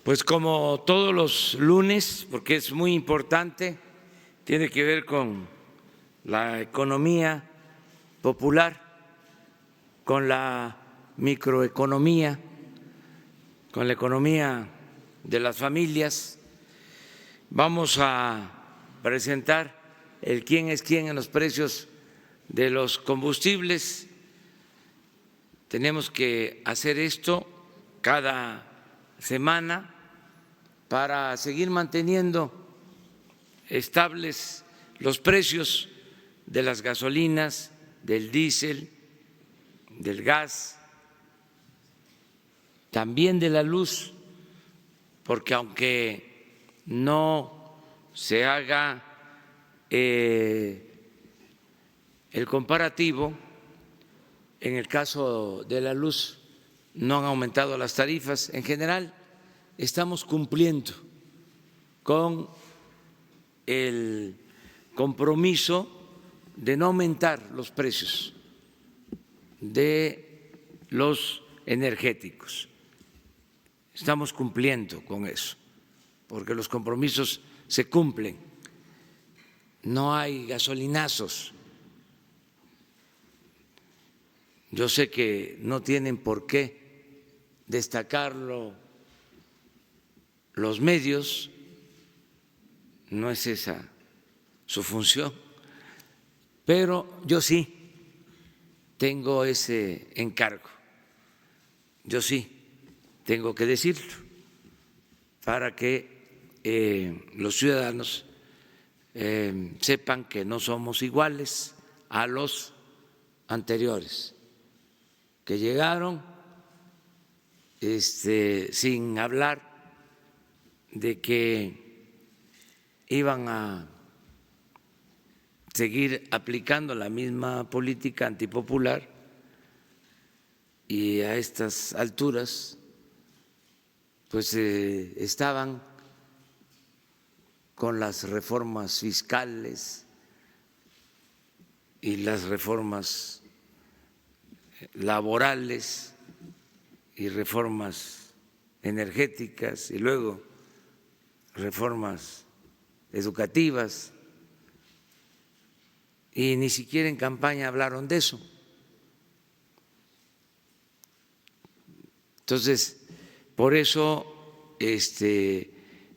Pues como todos los lunes, porque es muy importante, tiene que ver con la economía popular, con la microeconomía, con la economía de las familias. Vamos a presentar el quién es quién en los precios de los combustibles. Tenemos que hacer esto cada semana para seguir manteniendo estables los precios de las gasolinas, del diésel, del gas, también de la luz, porque aunque no se haga el comparativo, en el caso de la luz no han aumentado las tarifas. En general, estamos cumpliendo con el compromiso de no aumentar los precios de los energéticos. Estamos cumpliendo con eso, porque los compromisos se cumplen. No hay gasolinazos. Yo sé que no tienen por qué destacarlo los medios, no es esa su función, pero yo sí tengo ese encargo, yo sí tengo que decirlo para que los ciudadanos sepan que no somos iguales a los anteriores, que llegaron sin hablar de que iban a seguir aplicando la misma política antipopular, y a estas alturas pues estaban con las reformas fiscales y las reformas laborales y reformas energéticas y luego reformas educativas, y ni siquiera en campaña hablaron de eso. Entonces, por eso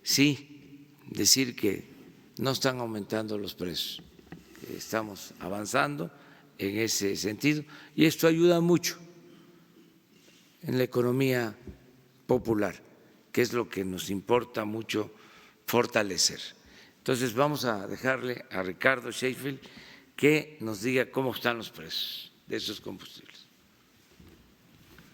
sí decir que no están aumentando los precios, estamos avanzando en ese sentido y esto ayuda mucho en la economía popular, que es lo que nos importa mucho fortalecer. Entonces vamos a dejarle a Ricardo Sheffield que nos diga cómo están los precios de esos combustibles.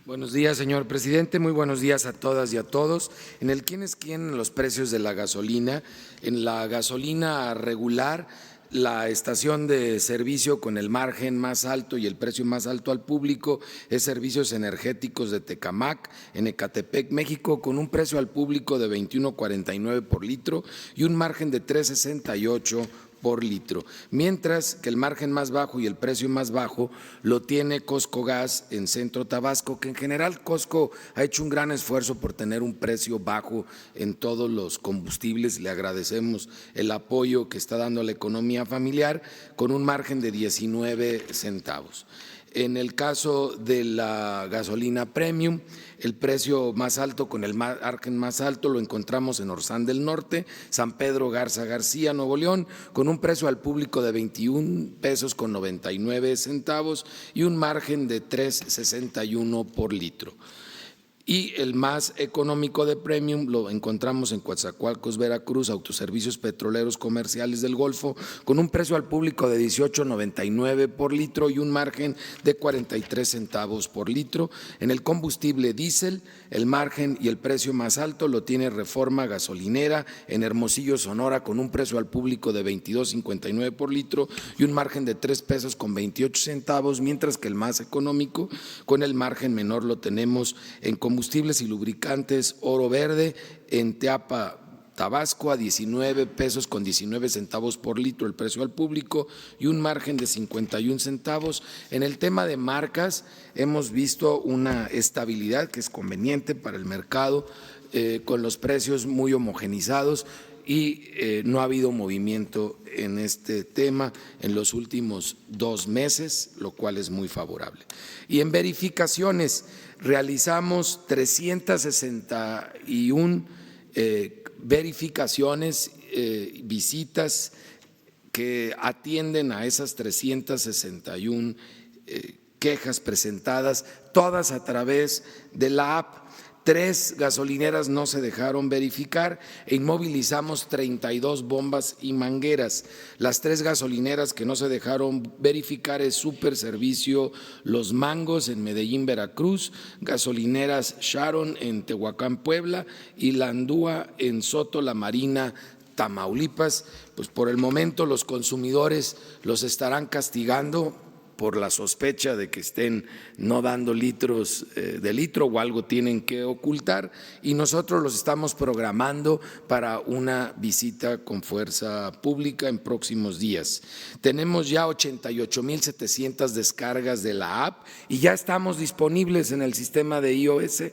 Buenos días, señor presidente. Muy buenos días a todas y a todos. En el quién es quién en los precios de la gasolina, en la gasolina regular, la estación de servicio con el margen más alto y el precio más alto al público es Servicios Energéticos de Tecamac, en Ecatepec, México, con un precio al público de 21.49 por litro y un margen de 3.68 por litro, mientras que el margen más bajo y el precio más bajo lo tiene Costco Gas en Centro Tabasco, que en general Costco ha hecho un gran esfuerzo por tener un precio bajo en todos los combustibles. Le agradecemos el apoyo que está dando a la economía familiar con un margen de 19 centavos. En el caso de la gasolina premium, el precio más alto con el margen más alto lo encontramos en Orzán del Norte, San Pedro Garza García, Nuevo León, con un precio al público de 21 pesos con 99 centavos y un margen de 3.61 por litro. Y el más económico de premium lo encontramos en Coatzacoalcos, Veracruz, Autoservicios Petroleros Comerciales del Golfo, con un precio al público de 18.99 por litro y un margen de 43 centavos por litro. En el combustible diésel, el margen y el precio más alto lo tiene Reforma Gasolinera en Hermosillo, Sonora, con un precio al público de 22.59 por litro y un margen de 3 pesos con 28 centavos, mientras que el más económico con el margen menor lo tenemos en combustibles y lubricantes Oro Verde en Teapa, Tabasco a 19 pesos con 19 centavos por litro el precio al público y un margen de 51 centavos. En el tema de marcas hemos visto una estabilidad que es conveniente para el mercado, con los precios muy homogenizados y no ha habido movimiento en este tema en los últimos 2 meses, lo cual es muy favorable. Y en verificaciones realizamos 361 verificaciones, visitas que atienden a esas 361 quejas presentadas, todas a través de la app. 3 gasolineras no se dejaron verificar e inmovilizamos 32 bombas y mangueras. Las 3 gasolineras que no se dejaron verificar es Super Servicio Los Mangos en Medellín, Veracruz, gasolineras Sharon en Tehuacán, Puebla y Landúa en Soto La Marina, Tamaulipas. Pues por el momento los consumidores los estarán castigando por la sospecha de que estén no dando litros de litro o algo tienen que ocultar, y nosotros los estamos programando para una visita con fuerza pública en próximos días. Tenemos ya 88,700 descargas de la app y ya estamos disponibles en el sistema de iOS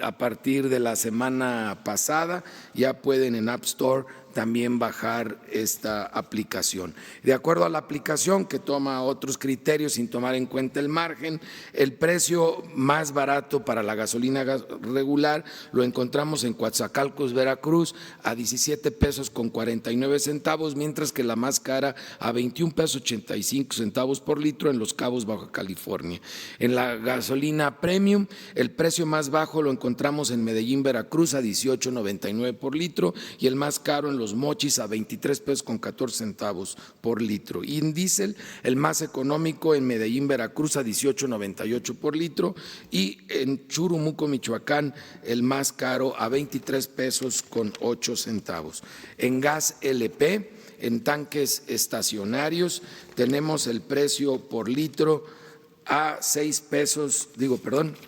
a partir de la semana pasada. Ya pueden en App Store también bajar esta aplicación. De acuerdo a la aplicación, que toma otros criterios sin tomar en cuenta el margen, el precio más barato para la gasolina regular lo encontramos en Coatzacoalcos, Veracruz, a 17 pesos con 49 centavos, mientras que la más cara a 21 pesos 85 centavos por litro en Los Cabos, Baja California. En la gasolina premium, el precio más bajo lo encontramos en Medellín, Veracruz, a 18.99 por litro, y el más caro en Los Mochis a 23 pesos con 14 centavos por litro. Y en diésel, el más económico en Medellín, Veracruz, a 18.98 por litro, y en Churumuco, Michoacán, el más caro a 23 pesos con 8 centavos. En gas LP, en tanques estacionarios, tenemos el precio por litro a 6 pesos,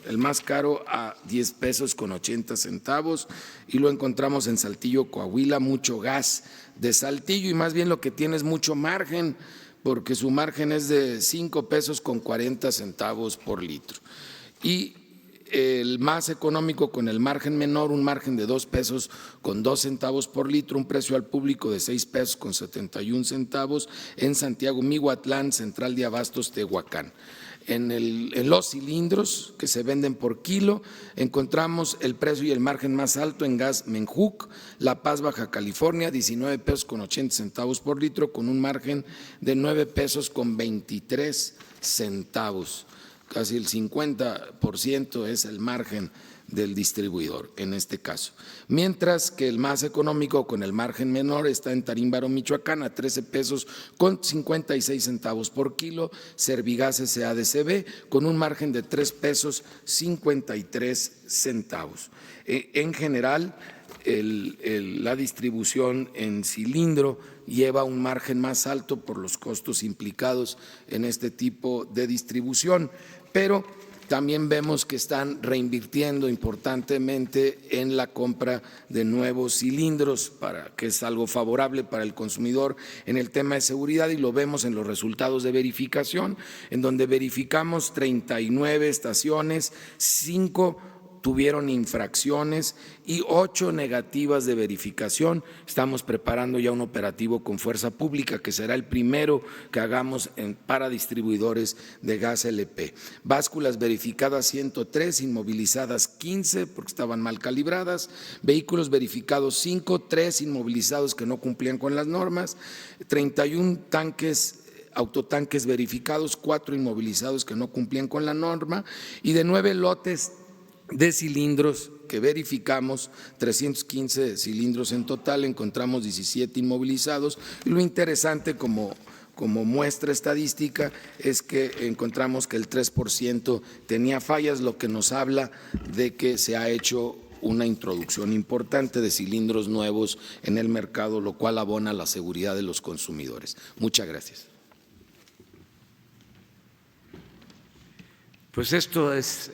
el más caro a 10 pesos con 80 centavos, y lo encontramos en Saltillo, Coahuila. Mucho gas de Saltillo, y más bien lo que tiene es mucho margen, porque su margen es de 5 pesos con 40 centavos por litro. Y el más económico con el margen menor, un margen de 2 pesos con 2 centavos por litro, un precio al público de 6 pesos con 71 centavos en Santiago, Mihuatlán, Central de Abastos, Tehuacán. En los cilindros que se venden por kilo, encontramos el precio y el margen más alto en gas Menjuc, La Paz, Baja California, 19 pesos con 80 centavos por litro, con un margen de 9 pesos con 23 centavos. Casi el 50% es el margen del distribuidor en este caso. Mientras que el más económico con el margen menor está en Tarímbaro, Michoacán, a 13 pesos con 56 centavos por kilo, Servigas SADCB, con un margen de 3 pesos 53 centavos. En general, la distribución en cilindro lleva un margen más alto por los costos implicados en este tipo de distribución, pero también vemos que están reinvirtiendo importantemente en la compra de nuevos cilindros, que es algo favorable para el consumidor en el tema de seguridad, y lo vemos en los resultados de verificación, en donde verificamos 39 estaciones, 5 tuvieron infracciones y 8 negativas de verificación. Estamos preparando ya un operativo con fuerza pública que será el primero que hagamos para distribuidores de gas LP. Básculas verificadas 103, inmovilizadas 15 porque estaban mal calibradas, vehículos verificados 5, 3 inmovilizados que no cumplían con las normas, 31 autotanques verificados, 4 inmovilizados que no cumplían con la norma, y de 9 lotes de cilindros que verificamos, 315 cilindros en total, encontramos 17 inmovilizados. Y lo interesante como muestra estadística es que encontramos que el 3% tenía fallas, lo que nos habla de que se ha hecho una introducción importante de cilindros nuevos en el mercado, lo cual abona la seguridad de los consumidores. Muchas gracias. Pues esto es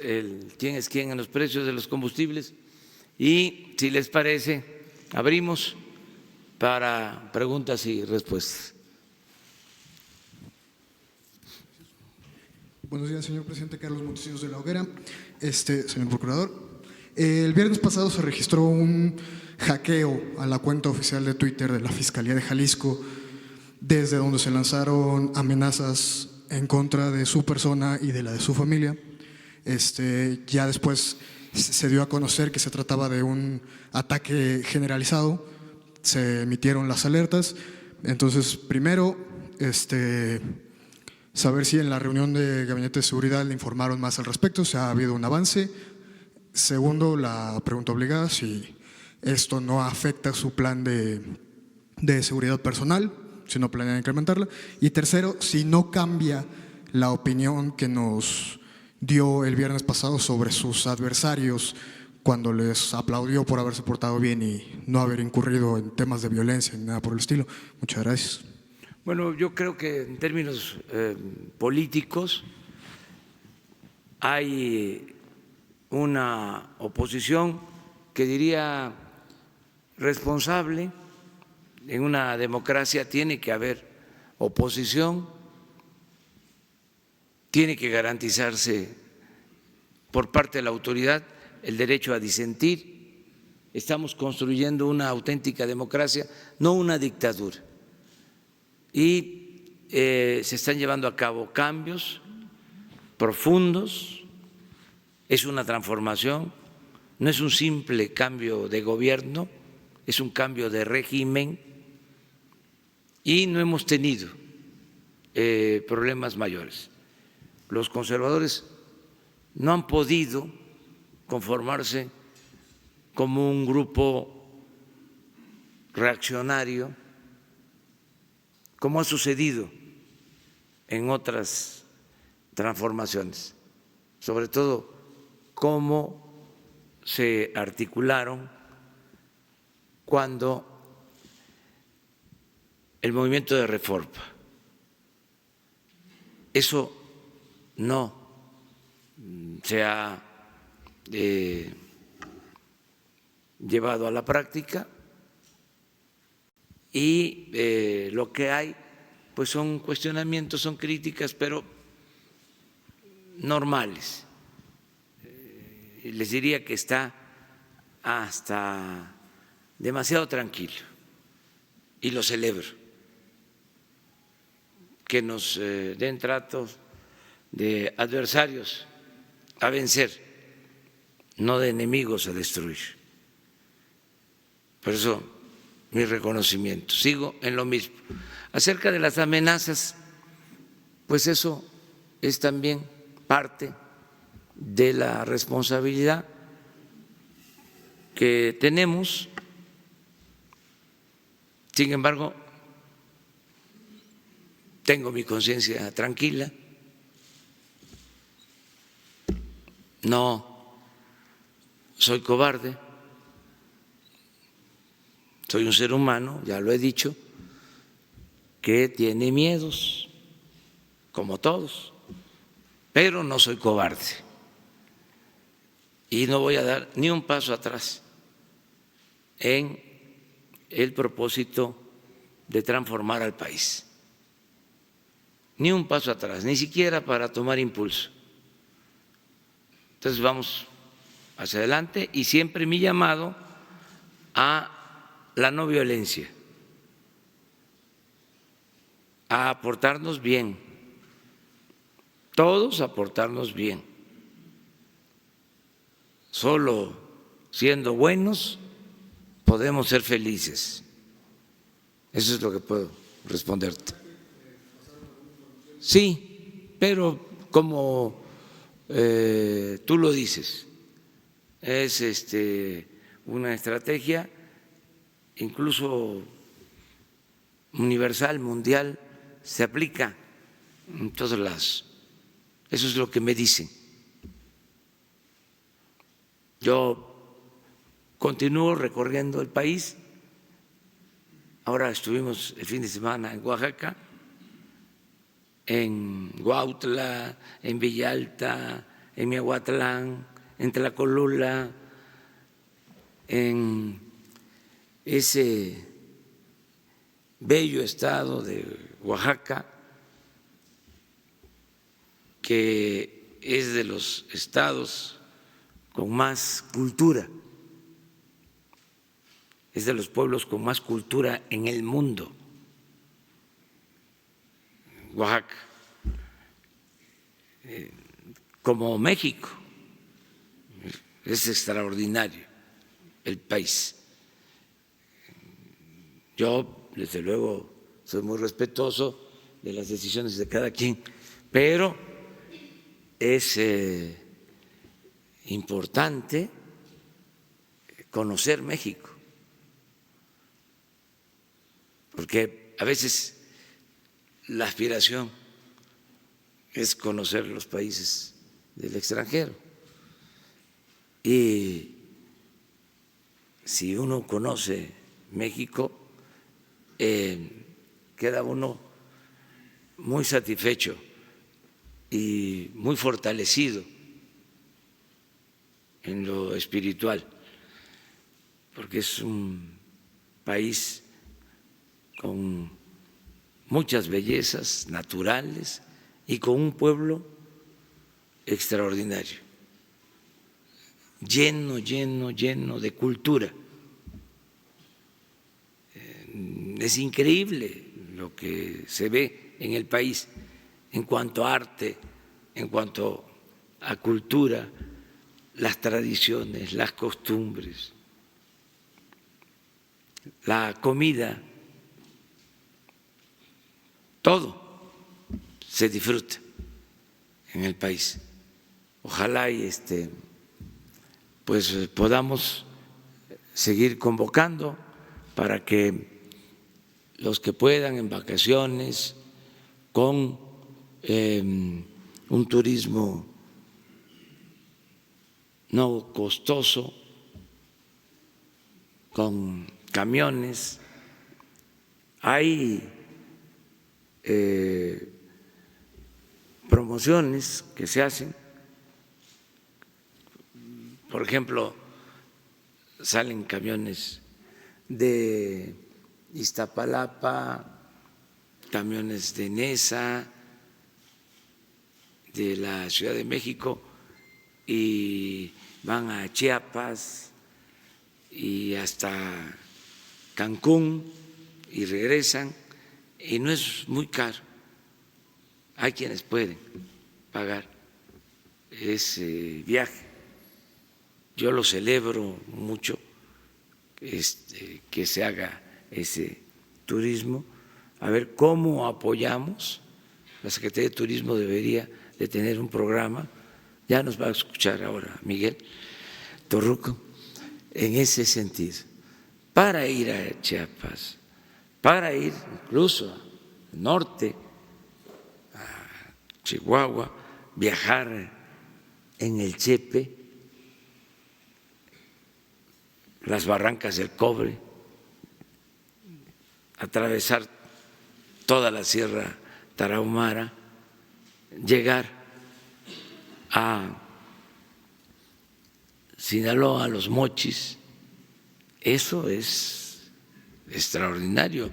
quién es quién en los precios de los combustibles, y si les parece, abrimos para preguntas y respuestas. Buenos días, señor presidente. Carlos Montesinos de la Hoguera. Señor procurador, el viernes pasado se registró un hackeo a la cuenta oficial de Twitter de la Fiscalía de Jalisco, desde donde se lanzaron amenazas en contra de su persona y de la de su familia. Ya después se dio a conocer que se trataba de un ataque generalizado, se emitieron las alertas. Entonces, primero, saber si en la reunión de Gabinete de Seguridad le informaron más al respecto, si ha habido un avance. Segundo, la pregunta obligada, si esto no afecta su plan de seguridad personal, si no planean incrementarla. Y tercero, si no cambia la opinión que nos dio el viernes pasado sobre sus adversarios cuando les aplaudió por haberse portado bien y no haber incurrido en temas de violencia ni nada por el estilo. Muchas gracias. Bueno, yo creo que en términos políticos hay una oposición que diría responsable. En una democracia tiene que haber oposición, tiene que garantizarse por parte de la autoridad el derecho a disentir. Estamos construyendo una auténtica democracia, no una dictadura. Y se están llevando a cabo cambios profundos, es una transformación, no es un simple cambio de gobierno, es un cambio de régimen y no hemos tenido problemas mayores. Los conservadores no han podido conformarse como un grupo reaccionario, como ha sucedido en otras transformaciones, sobre todo cómo se articularon cuando el movimiento de reforma. Eso no se ha llevado a la práctica y lo que hay pues son cuestionamientos, son críticas, pero normales. Les diría que está hasta demasiado tranquilo y lo celebro, que nos den tratos de adversarios a vencer, no de enemigos a destruir. Por eso mi reconocimiento. Sigo en lo mismo. Acerca de las amenazas, pues eso es también parte de la responsabilidad que tenemos. Sin embargo, tengo mi conciencia tranquila, no soy cobarde, soy un ser humano, ya lo he dicho, que tiene miedos, como todos, pero no soy cobarde y no voy a dar ni un paso atrás en el propósito de transformar al país. Ni un paso atrás, ni siquiera para tomar impulso. Entonces vamos hacia adelante y siempre mi llamado a la no violencia, a portarnos bien, todos a portarnos bien. Solo siendo buenos podemos ser felices. Eso es lo que puedo responderte. Sí, pero como tú lo dices, es una estrategia incluso universal, mundial, se aplica en todas las. Eso es lo que me dicen. Yo continúo recorriendo el país. Ahora estuvimos el fin de semana en Oaxaca, en Huautla, en Villalta, en Miahuatlán, en Tlacolula, en ese bello estado de Oaxaca, que es de los estados con más cultura, es de los pueblos con más cultura en el mundo. Oaxaca, como México, es extraordinario el país. Yo, desde luego, soy muy respetuoso de las decisiones de cada quien, pero es importante conocer México, porque a veces la aspiración es conocer los países del extranjero. Y si uno conoce México, queda uno muy satisfecho y muy fortalecido en lo espiritual, porque es un país con muchas bellezas naturales y con un pueblo extraordinario, lleno de cultura. Es increíble lo que se ve en el país en cuanto a arte, en cuanto a cultura, las tradiciones, las costumbres, la comida, todo se disfruta en el país. Ojalá y pues podamos seguir convocando para que los que puedan en vacaciones, con un turismo no costoso, con camiones, hay promociones que se hacen. Por ejemplo, salen camiones de Iztapalapa, camiones de Nesa, de la Ciudad de México, y van a Chiapas y hasta Cancún y regresan, y no es muy caro. Hay quienes pueden pagar ese viaje. Yo lo celebro mucho, que se haga ese turismo. A ver cómo apoyamos. La Secretaría de Turismo debería de tener un programa, ya nos va a escuchar ahora Miguel Torruco, en ese sentido, para ir a Chiapas, para ir incluso al norte, a Chihuahua, viajar en el Chepe, las Barrancas del Cobre, atravesar toda la Sierra Tarahumara, llegar a Sinaloa, a Los Mochis. Eso es extraordinario.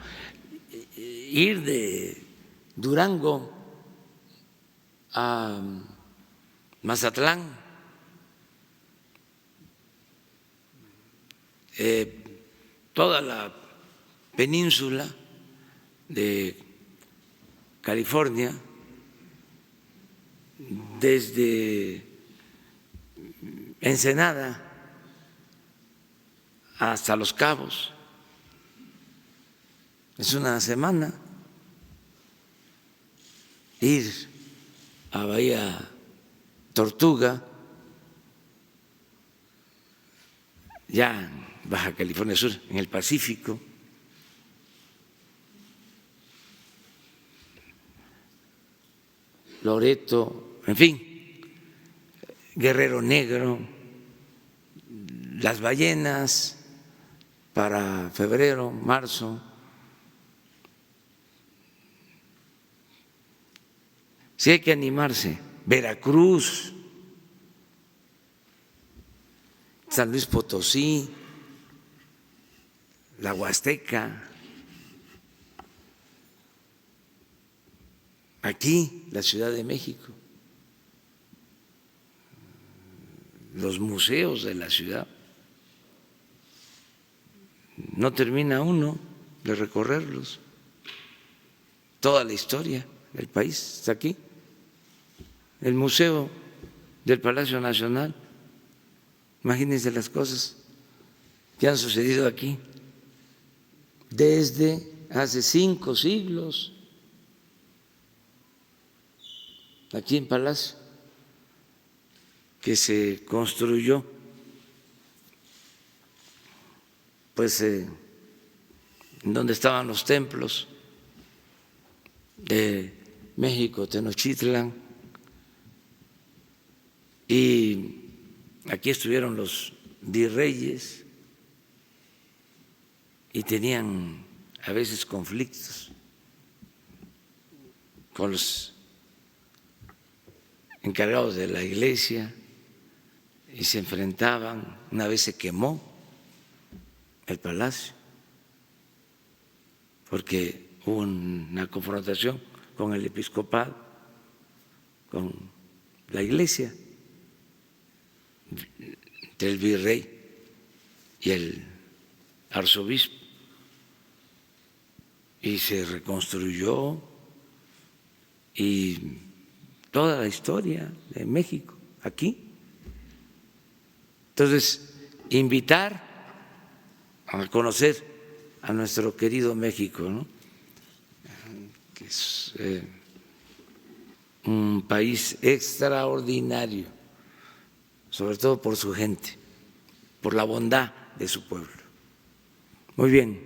Ir de Durango a Mazatlán, toda la península de California, desde Ensenada hasta Los Cabos. Es una semana. Ir a Bahía Tortuga, ya en Baja California Sur, en el Pacífico. Loreto, en fin, Guerrero Negro, Las Ballenas para febrero, marzo. Sí hay que animarse. Veracruz, San Luis Potosí, la Huasteca, aquí, la Ciudad de México, los museos de la ciudad. No termina uno de recorrerlos. Toda la historia del país está aquí. El Museo del Palacio Nacional, imagínense las cosas que han sucedido aquí desde hace 5 siglos, aquí en Palacio, que se construyó pues donde estaban los templos de México, Tenochtitlan, y aquí estuvieron los virreyes y tenían a veces conflictos con los encargados de la iglesia y se enfrentaban. Una vez se quemó el palacio porque hubo una confrontación con el episcopado, con la iglesia, entre el virrey y el arzobispo, y se reconstruyó, y toda la historia de México aquí. Entonces, invitar a conocer a nuestro querido México, ¿no? Que es un país extraordinario, sobre todo por su gente, por la bondad de su pueblo. Muy bien,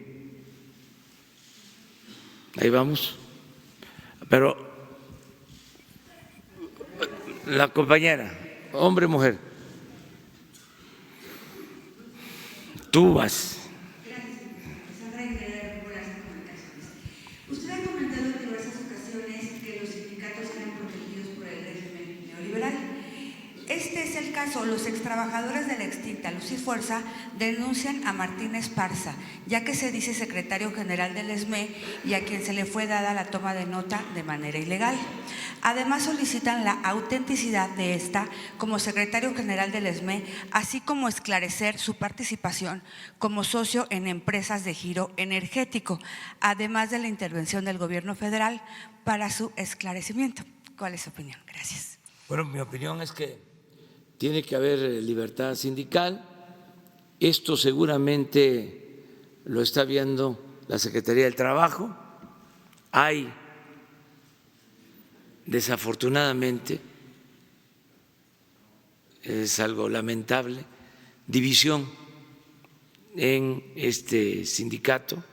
ahí vamos. Pero la compañera, hombre, mujer, tú vas. Usted ha comentado en diversas ocasiones que los sindicatos eran protegidos por el régimen neoliberal. Este es el caso. Los extrabajadores de la extinta Luz y Fuerza denuncian a Martín Esparza, ya que se dice secretario general del ESME y a quien se le fue dada la toma de nota de manera ilegal. Además, solicitan la autenticidad de esta como secretario general del ESME, así como esclarecer su participación como socio en empresas de giro energético, además de la intervención del gobierno federal para su esclarecimiento. ¿Cuál es su opinión? Gracias. Bueno, mi opinión es que tiene que haber libertad sindical. Esto seguramente lo está viendo la Secretaría del Trabajo. Hay, desafortunadamente, es algo lamentable, división en este sindicato.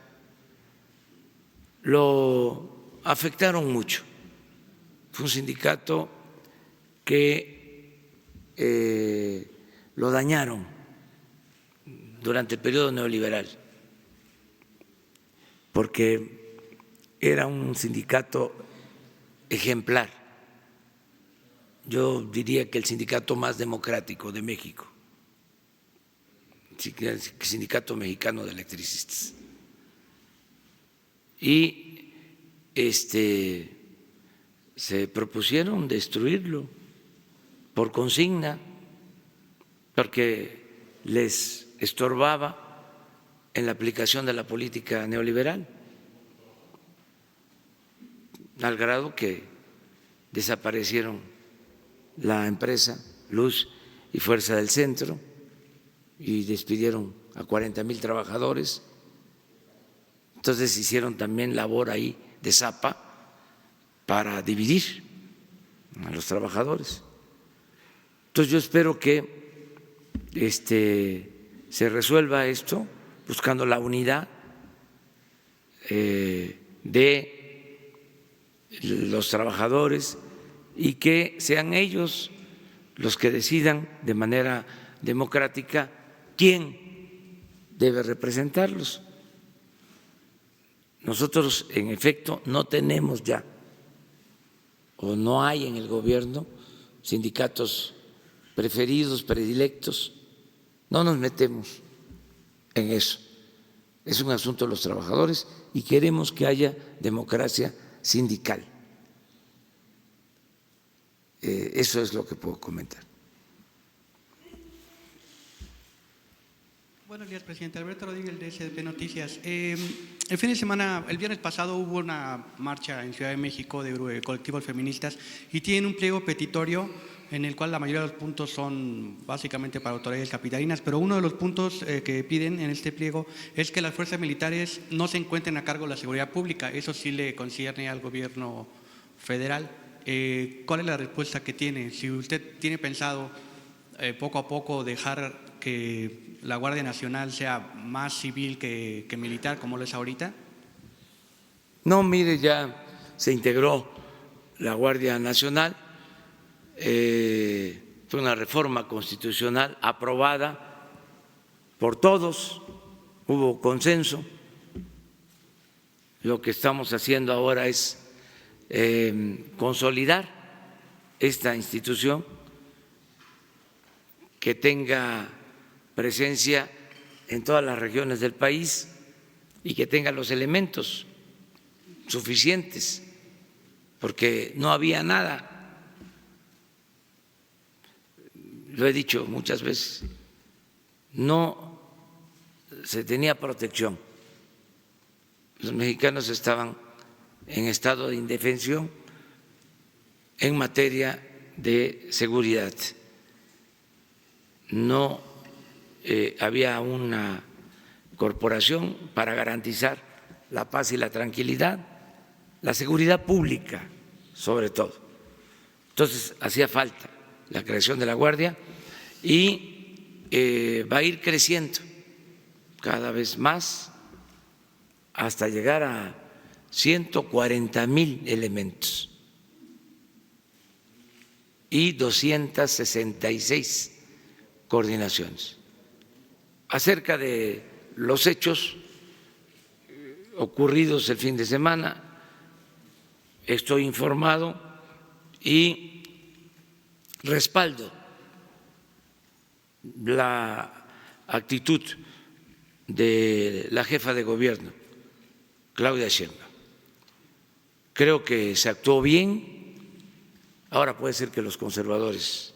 Lo afectaron mucho. Fue un sindicato que lo dañaron durante el periodo neoliberal, porque era un sindicato ejemplar. Yo diría que el sindicato más democrático de México, el Sindicato Mexicano de Electricistas. Y se propusieron destruirlo por consigna, porque les estorbaba en la aplicación de la política neoliberal, al grado que desaparecieron la empresa Luz y Fuerza del Centro y despidieron a 40,000 trabajadores. Entonces hicieron también labor ahí de zapa para dividir a los trabajadores. Entonces yo espero que se resuelva esto buscando la unidad de los trabajadores y que sean ellos los que decidan de manera democrática quién debe representarlos. Nosotros, en efecto, no tenemos ya o no hay en el gobierno sindicatos preferidos, predilectos. No nos metemos en eso. es un asunto de los trabajadores y queremos que haya democracia sindical. Eso es lo que puedo comentar. Buenos días, presidente. Alberto Rodríguez, de SDP Noticias. El fin de semana, el viernes pasado, hubo una marcha en Ciudad de México de colectivos feministas y tienen un pliego petitorio en el cual la mayoría de los puntos son básicamente para autoridades capitalinas, pero uno de los puntos que piden en este pliego es que las fuerzas militares no se encuentren a cargo de la seguridad pública. Eso sí le concierne al gobierno federal. ¿Cuál es la respuesta que tiene? Si usted tiene pensado poco a poco dejar que la Guardia Nacional sea más civil que militar, como lo es ahorita. No, mire, ya se integró la Guardia Nacional, fue una reforma constitucional aprobada por todos, hubo consenso. Lo que estamos haciendo ahora es consolidar esta institución, que tenga presencia en todas las regiones del país y que tenga los elementos suficientes, porque no había nada. Lo he dicho muchas veces, no se tenía protección. Los mexicanos estaban en estado de indefensión en materia de seguridad. No había una corporación para garantizar la paz y la tranquilidad, la seguridad pública sobre todo. Entonces hacía falta la creación de la Guardia y va a ir creciendo cada vez más hasta llegar a 140,000 elementos y 266 coordinaciones. Acerca de los hechos ocurridos el fin de semana, estoy informado y respaldo la actitud de la jefa de gobierno, Claudia Sheinbaum. Creo que se actuó bien. Ahora puede ser que los conservadores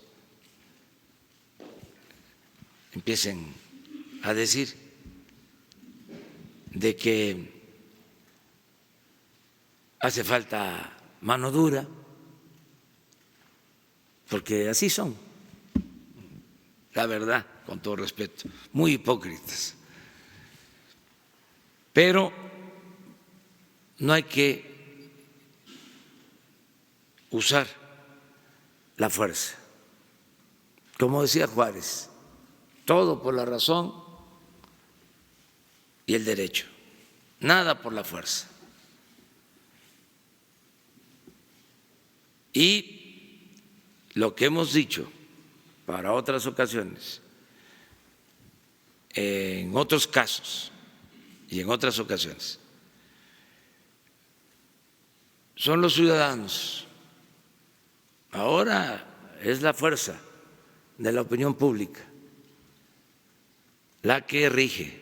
empiecen a decir de que hace falta mano dura, porque así son, la verdad, con todo respeto, muy hipócritas. Pero no hay que usar la fuerza. Como decía Juárez, todo por la razón y el derecho, nada por la fuerza. Y lo que hemos dicho para otras ocasiones, en otros casos y en otras ocasiones, son los ciudadanos. Ahora es la fuerza de la opinión pública la que rige.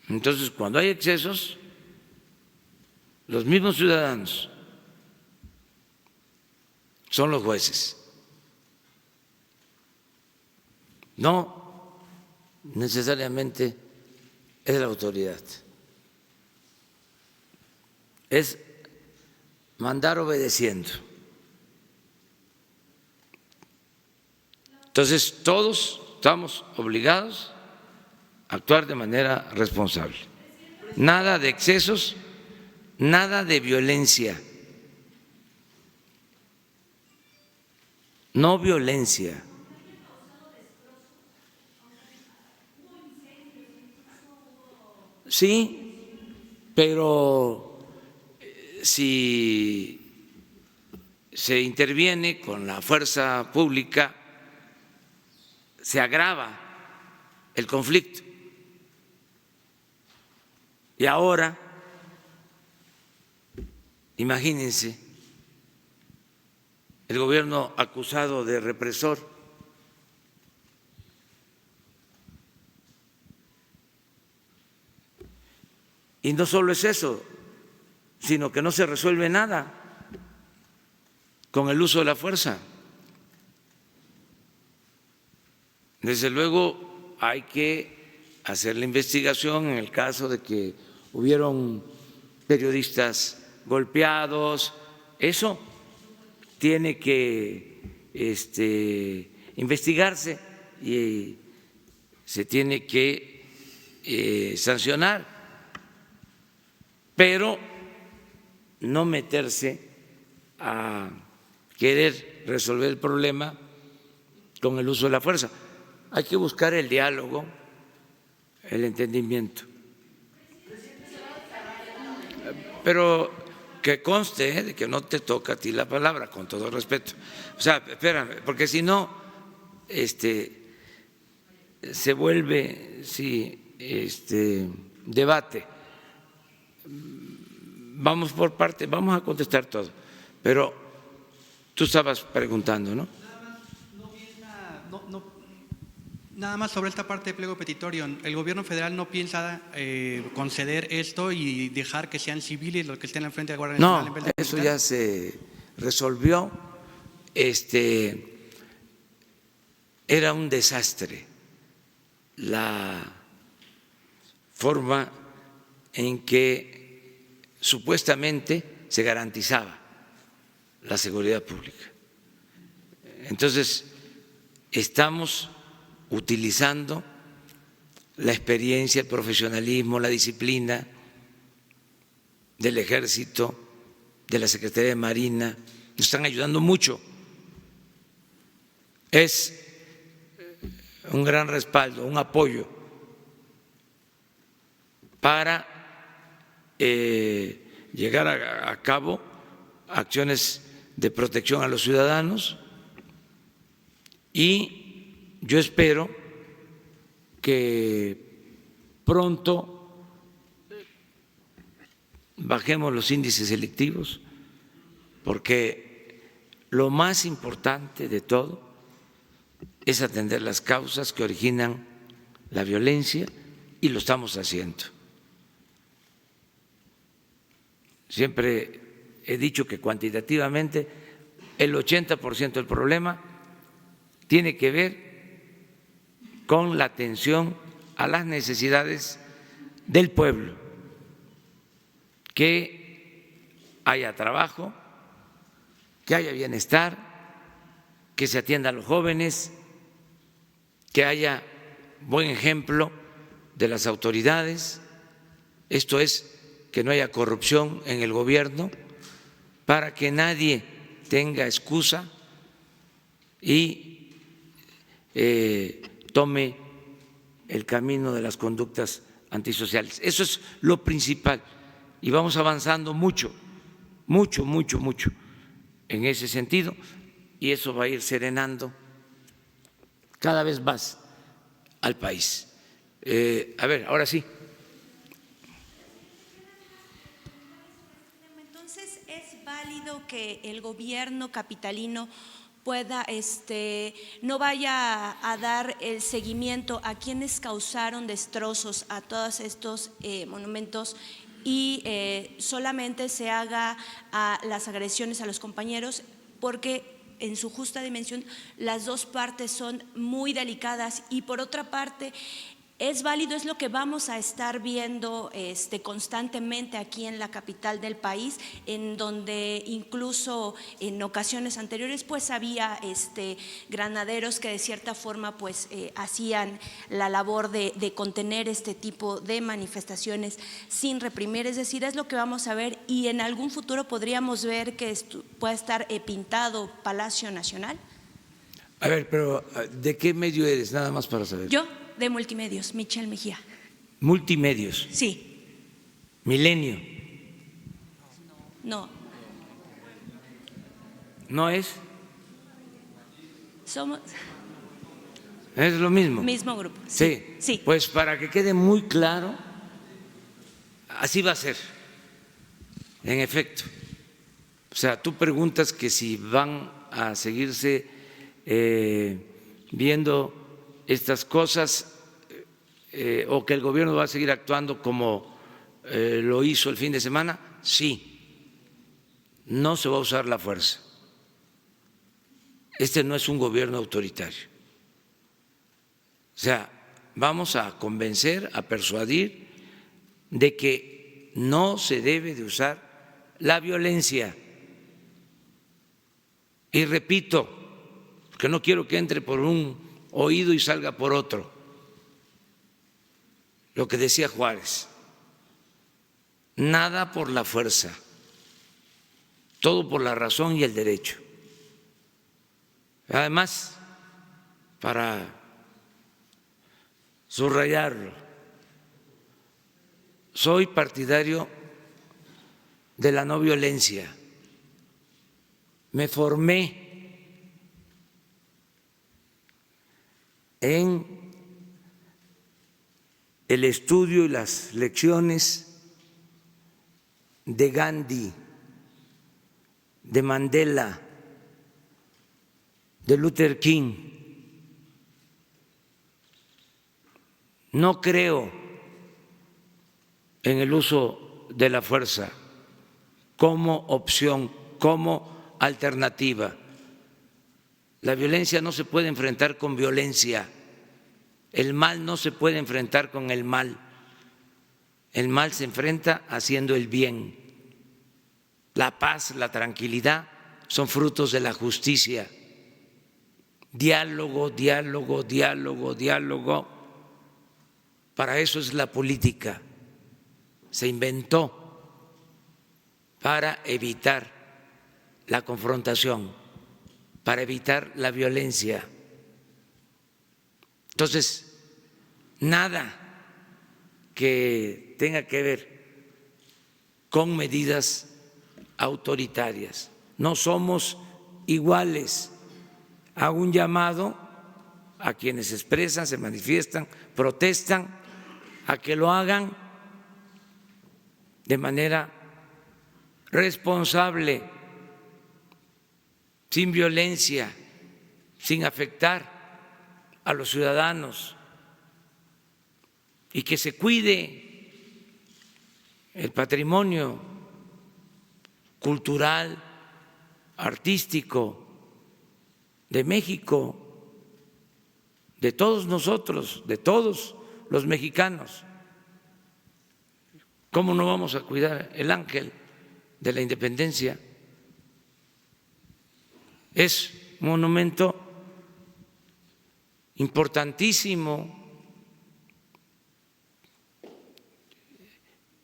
Entonces, cuando hay excesos, los mismos ciudadanos son los jueces. No necesariamente es la autoridad. Es mandar obedeciendo. Entonces, todos estamos obligados a actuar de manera responsable. Nada de excesos, nada de violencia. No violencia. Sí, pero si se interviene con la fuerza pública, se agrava el conflicto. Y ahora, imagínense, el gobierno acusado de represor, Y no solo es eso, sino que no se resuelve nada con el uso de la fuerza. Desde luego hay que hacer la investigación en el caso de que hubieron periodistas golpeados, eso tiene que investigarse y se tiene que sancionar, pero no meterse a querer resolver el problema con el uso de la fuerza. Hay que buscar el diálogo, el entendimiento. Pero que conste de que no te toca a ti la palabra, con todo respeto. O sea, espérame, porque si no, se vuelve, sí, debate. Vamos por parte, vamos a contestar todo. Pero tú estabas preguntando, ¿no? Nada más sobre esta parte de pliego petitorio, ¿el gobierno federal no piensa conceder esto y dejar que sean civiles los que estén al frente de la Guardia Nacional? No, en vez de eso militar? ya se resolvió. Era un desastre la forma en que supuestamente se garantizaba la seguridad pública. Entonces, estamos utilizando la experiencia, el profesionalismo, la disciplina del Ejército, de la Secretaría de Marina, nos están ayudando mucho. Es un gran respaldo, un apoyo para llegar a cabo acciones de protección a los ciudadanos y yo espero que pronto bajemos los índices delictivos, porque lo más importante de todo es atender las causas que originan la violencia y lo estamos haciendo. Siempre he dicho que cuantitativamente el 80% del problema tiene que ver con la atención a las necesidades del pueblo, que haya trabajo, que haya bienestar, que se atienda a los jóvenes, que haya buen ejemplo de las autoridades, esto es, que no haya corrupción en el gobierno, para que nadie tenga excusa y tome el camino de las conductas antisociales. Eso es lo principal y vamos avanzando mucho en ese sentido y eso va a ir serenando cada vez más al país. A ver, ahora sí. Entonces, ¿es válido que el gobierno capitalino pueda, no vaya a dar el seguimiento a quienes causaron destrozos a todos estos monumentos y solamente se haga a las agresiones a los compañeros? Porque en su justa dimensión las dos partes son muy delicadas y por otra parte es válido, es lo que vamos a estar viendo constantemente aquí en la capital del país, en donde incluso en ocasiones anteriores pues había granaderos que de cierta forma pues hacían la labor de contener este tipo de manifestaciones sin reprimir, es decir, es lo que vamos a ver y en algún futuro podríamos ver que pueda estar pintado Palacio Nacional. A ver, pero ¿de qué medio eres? Nada más para saber. Yo, de Multimedios, Michelle Mejía. Multimedios. Sí. Milenio. No. ¿No es? Somos Es lo mismo. mismo grupo. Sí. Sí. Pues para que quede muy claro, así va a ser, en efecto. O sea, tú preguntas que si van a seguirse viendo estas cosas o que el gobierno va a seguir actuando como lo hizo el fin de semana, sí, no se va a usar la fuerza. Este no es un gobierno autoritario. O sea, vamos a convencer, a persuadir de que no se debe de usar la violencia. Y repito, porque no quiero que entre por un oído y salga por otro, lo que decía Juárez: nada por la fuerza, todo por la razón y el derecho. Además, para subrayarlo, soy partidario de la no violencia. Me formé en el estudio y las lecciones de Gandhi, de Mandela, de Luther King. No creo en el uso de la fuerza como opción, como alternativa. La violencia no se puede enfrentar con violencia. El mal no se puede enfrentar con el mal. El mal se enfrenta haciendo el bien. La paz, la tranquilidad son frutos de la justicia. Diálogo, diálogo, diálogo, diálogo. Para eso es la política. Se inventó para evitar la confrontación, para evitar la violencia. Entonces, nada que tenga que ver con medidas autoritarias. No somos iguales. Hago un llamado a quienes se expresan, se manifiestan, protestan, a que lo hagan de manera responsable, sin violencia, sin afectar a los ciudadanos, y que se cuide el patrimonio cultural, artístico de México, de todos nosotros, de todos los mexicanos. ¿Cómo no vamos a cuidar el ángel de la independencia? Es un monumento importantísimo.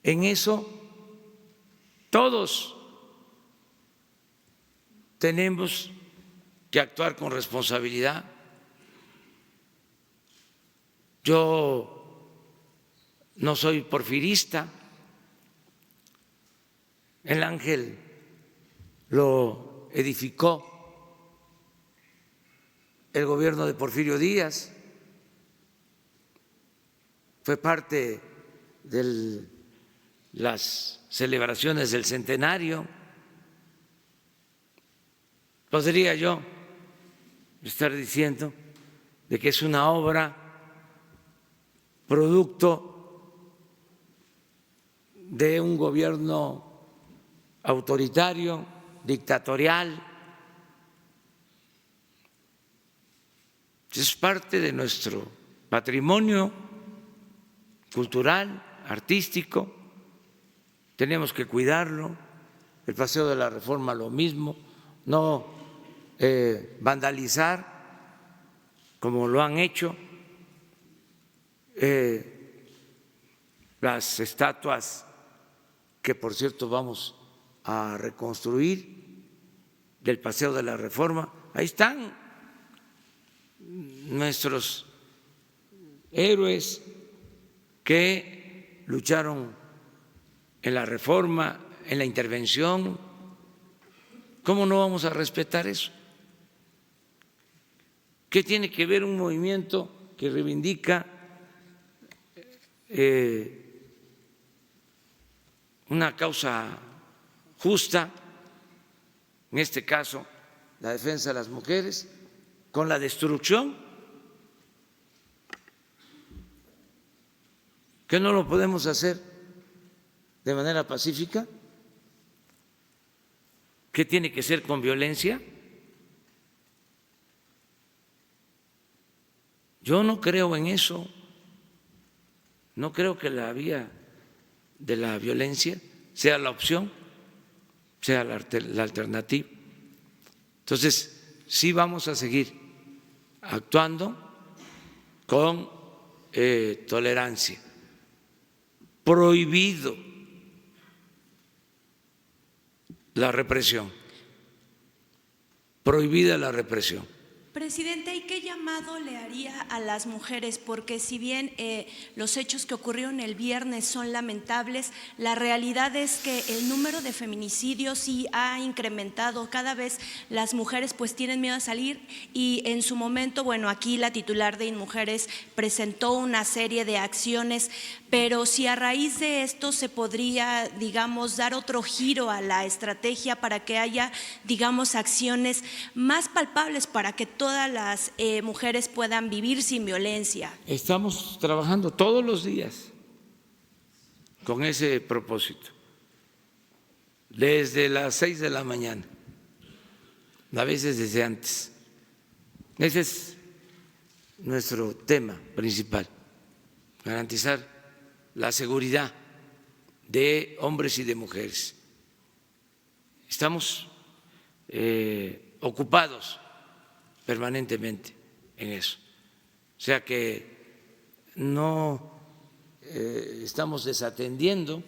En eso todos tenemos que actuar con responsabilidad. Yo no soy porfirista. El ángel lo edificó el gobierno de Porfirio Díaz, fue parte de las celebraciones del centenario. Podría yo estar diciendo de que es una obra producto de un gobierno autoritario, dictatorial. Es parte de nuestro patrimonio cultural, artístico, tenemos que cuidarlo. El Paseo de la Reforma lo mismo, no vandalizar como lo han hecho las estatuas que, por cierto, vamos a reconstruir del Paseo de la Reforma. Ahí están nuestros héroes que lucharon en la Reforma, en la intervención. ¿Cómo no vamos a respetar eso? ¿Qué tiene que ver un movimiento que reivindica una causa justa, en este caso la defensa de las mujeres, con la destrucción? ¿Que no lo podemos hacer de manera pacífica? ¿Qué tiene que ser con violencia? Yo no creo en eso. No creo que la vía de la violencia sea la opción, sea la alternativa. Entonces, sí vamos a seguir actuando con tolerancia. Prohibido la represión, prohibida la represión. Presidente, ¿y qué llamado le haría a las mujeres? Porque si bien los hechos que ocurrieron el viernes son lamentables, la realidad es que el número de feminicidios sí ha incrementado. Cada vez las mujeres pues tienen miedo a salir y en su momento, bueno, aquí la titular de InMujeres presentó una serie de acciones, pero si a raíz de esto se podría, digamos, dar otro giro a la estrategia para que haya, digamos, acciones más palpables para que todas las mujeres puedan vivir sin violencia. Estamos trabajando todos los días con ese propósito, desde las 6 de la mañana, a veces desde antes. Ese es nuestro tema principal, garantizar la seguridad de hombres y de mujeres. Estamos ocupados permanentemente en eso. O sea que no estamos desatendiendo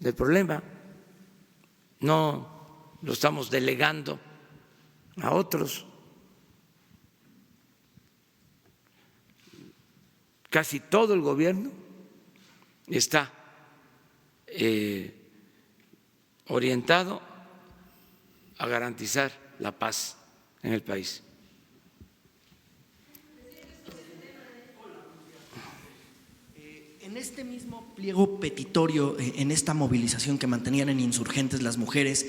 el problema, no lo estamos delegando a otros. Casi todo el gobierno está orientado a garantizar la paz en el país. En este mismo pliego petitorio, en esta movilización que mantenían en Insurgentes las mujeres,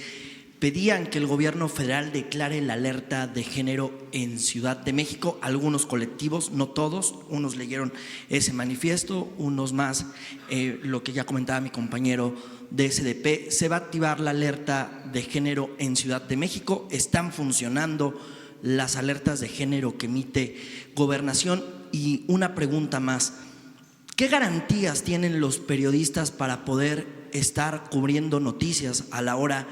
pedían que el gobierno federal declare la alerta de género en Ciudad de México. Algunos colectivos, no todos, unos leyeron ese manifiesto, unos más, lo que ya comentaba mi compañero de SDP. Se va a activar la alerta de género en Ciudad de México. Están funcionando las alertas de género que emite Gobernación. Y una pregunta más: ¿qué garantías tienen los periodistas para poder estar cubriendo noticias a la hora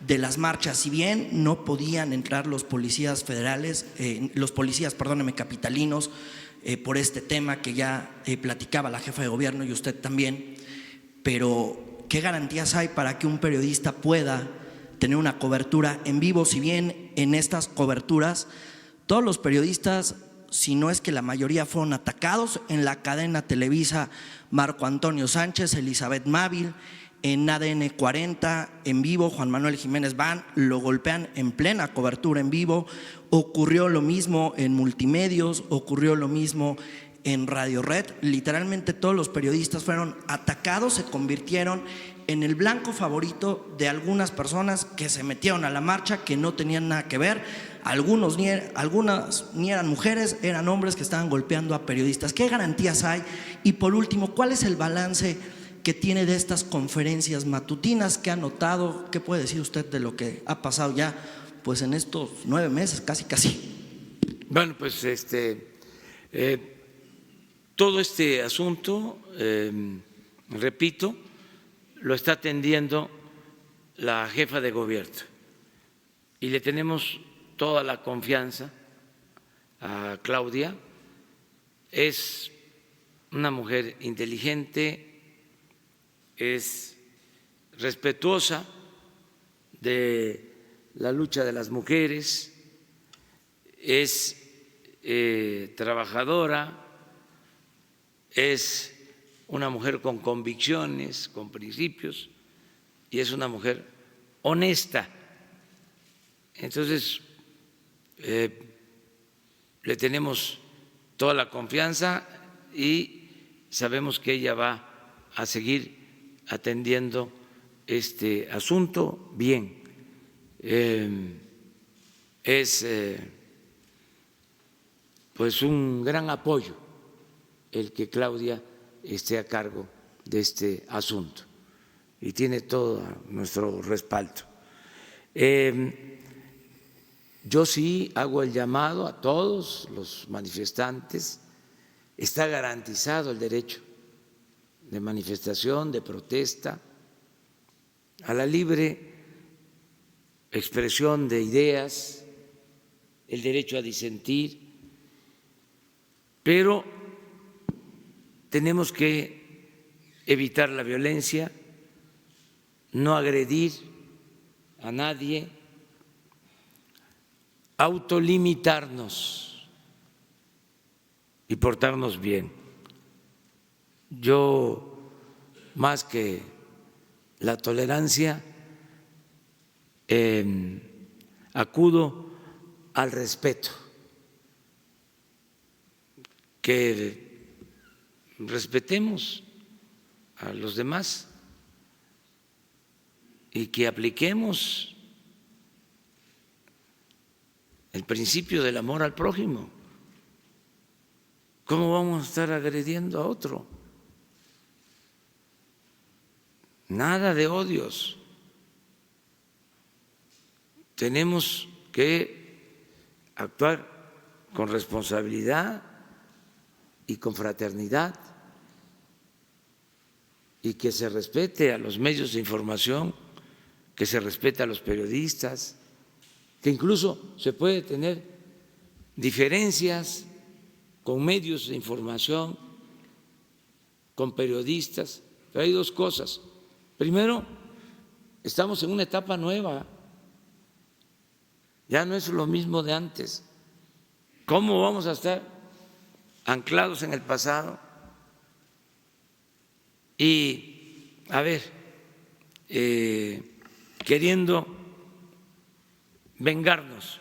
de las marchas? Si bien no podían entrar los policías federales, capitalinos, por este tema que ya platicaba la jefa de gobierno y usted también, pero ¿qué garantías hay para que un periodista pueda tener una cobertura en vivo? Si bien en estas coberturas todos los periodistas, si no es que la mayoría, fueron atacados. En la cadena Televisa, Marco Antonio Sánchez, Elizabeth Mávil; en ADN 40 en vivo, Juan Manuel Jiménez Van, lo golpean en plena cobertura en vivo. Ocurrió lo mismo en Multimedios, ocurrió lo mismo en Radio Red. Literalmente todos los periodistas fueron atacados, se convirtieron en el blanco favorito de algunas personas que se metieron a la marcha, que no tenían nada que ver. Algunas ni eran mujeres, eran hombres que estaban golpeando a periodistas. ¿Qué garantías hay? Y por último, ¿cuál es el balance que tiene de estas conferencias matutinas? ¿Qué ha notado? ¿Qué puede decir usted de lo que ha pasado ya pues en estos 9 meses, casi? Bueno, pues todo este asunto, repito, lo está atendiendo la jefa de gobierno y le tenemos toda la confianza a Claudia. Es una mujer inteligente, es respetuosa de la lucha de las mujeres, es trabajadora, es una mujer con convicciones, con principios, y es una mujer honesta. Entonces, le tenemos toda la confianza y sabemos que ella va a seguir atendiendo este asunto bien. Es pues un gran apoyo el que Claudia esté a cargo de este asunto. y tiene todo nuestro respaldo. Yo sí hago el llamado a todos los manifestantes. Está garantizado el derecho de manifestación, de protesta, a la libre expresión de ideas, el derecho a disentir, pero tenemos que evitar la violencia, no agredir a nadie, autolimitarnos y portarnos bien. Yo, más que la tolerancia, acudo al respeto, que respetemos a los demás y que apliquemos el principio del amor al prójimo. ¿Cómo vamos a estar agrediendo a otro? Nada de odios. Tenemos que actuar con responsabilidad y con fraternidad, y que se respete a los medios de información, que se respete a los periodistas, que incluso se puede tener diferencias con medios de información, con periodistas, pero hay dos cosas. Primero, estamos en una etapa nueva, ya no es lo mismo de antes. ¿Cómo vamos a estar anclados en el pasado? Y, a ver, queriendo vengarnos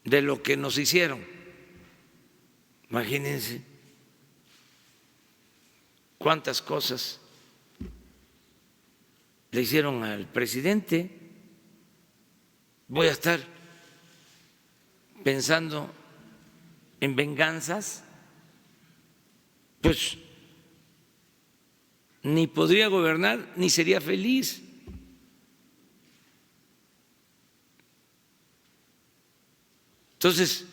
de lo que nos hicieron. Imagínense cuántas cosas le hicieron al presidente. Voy a estar pensando en venganzas, pues ni podría gobernar ni sería feliz. Entonces,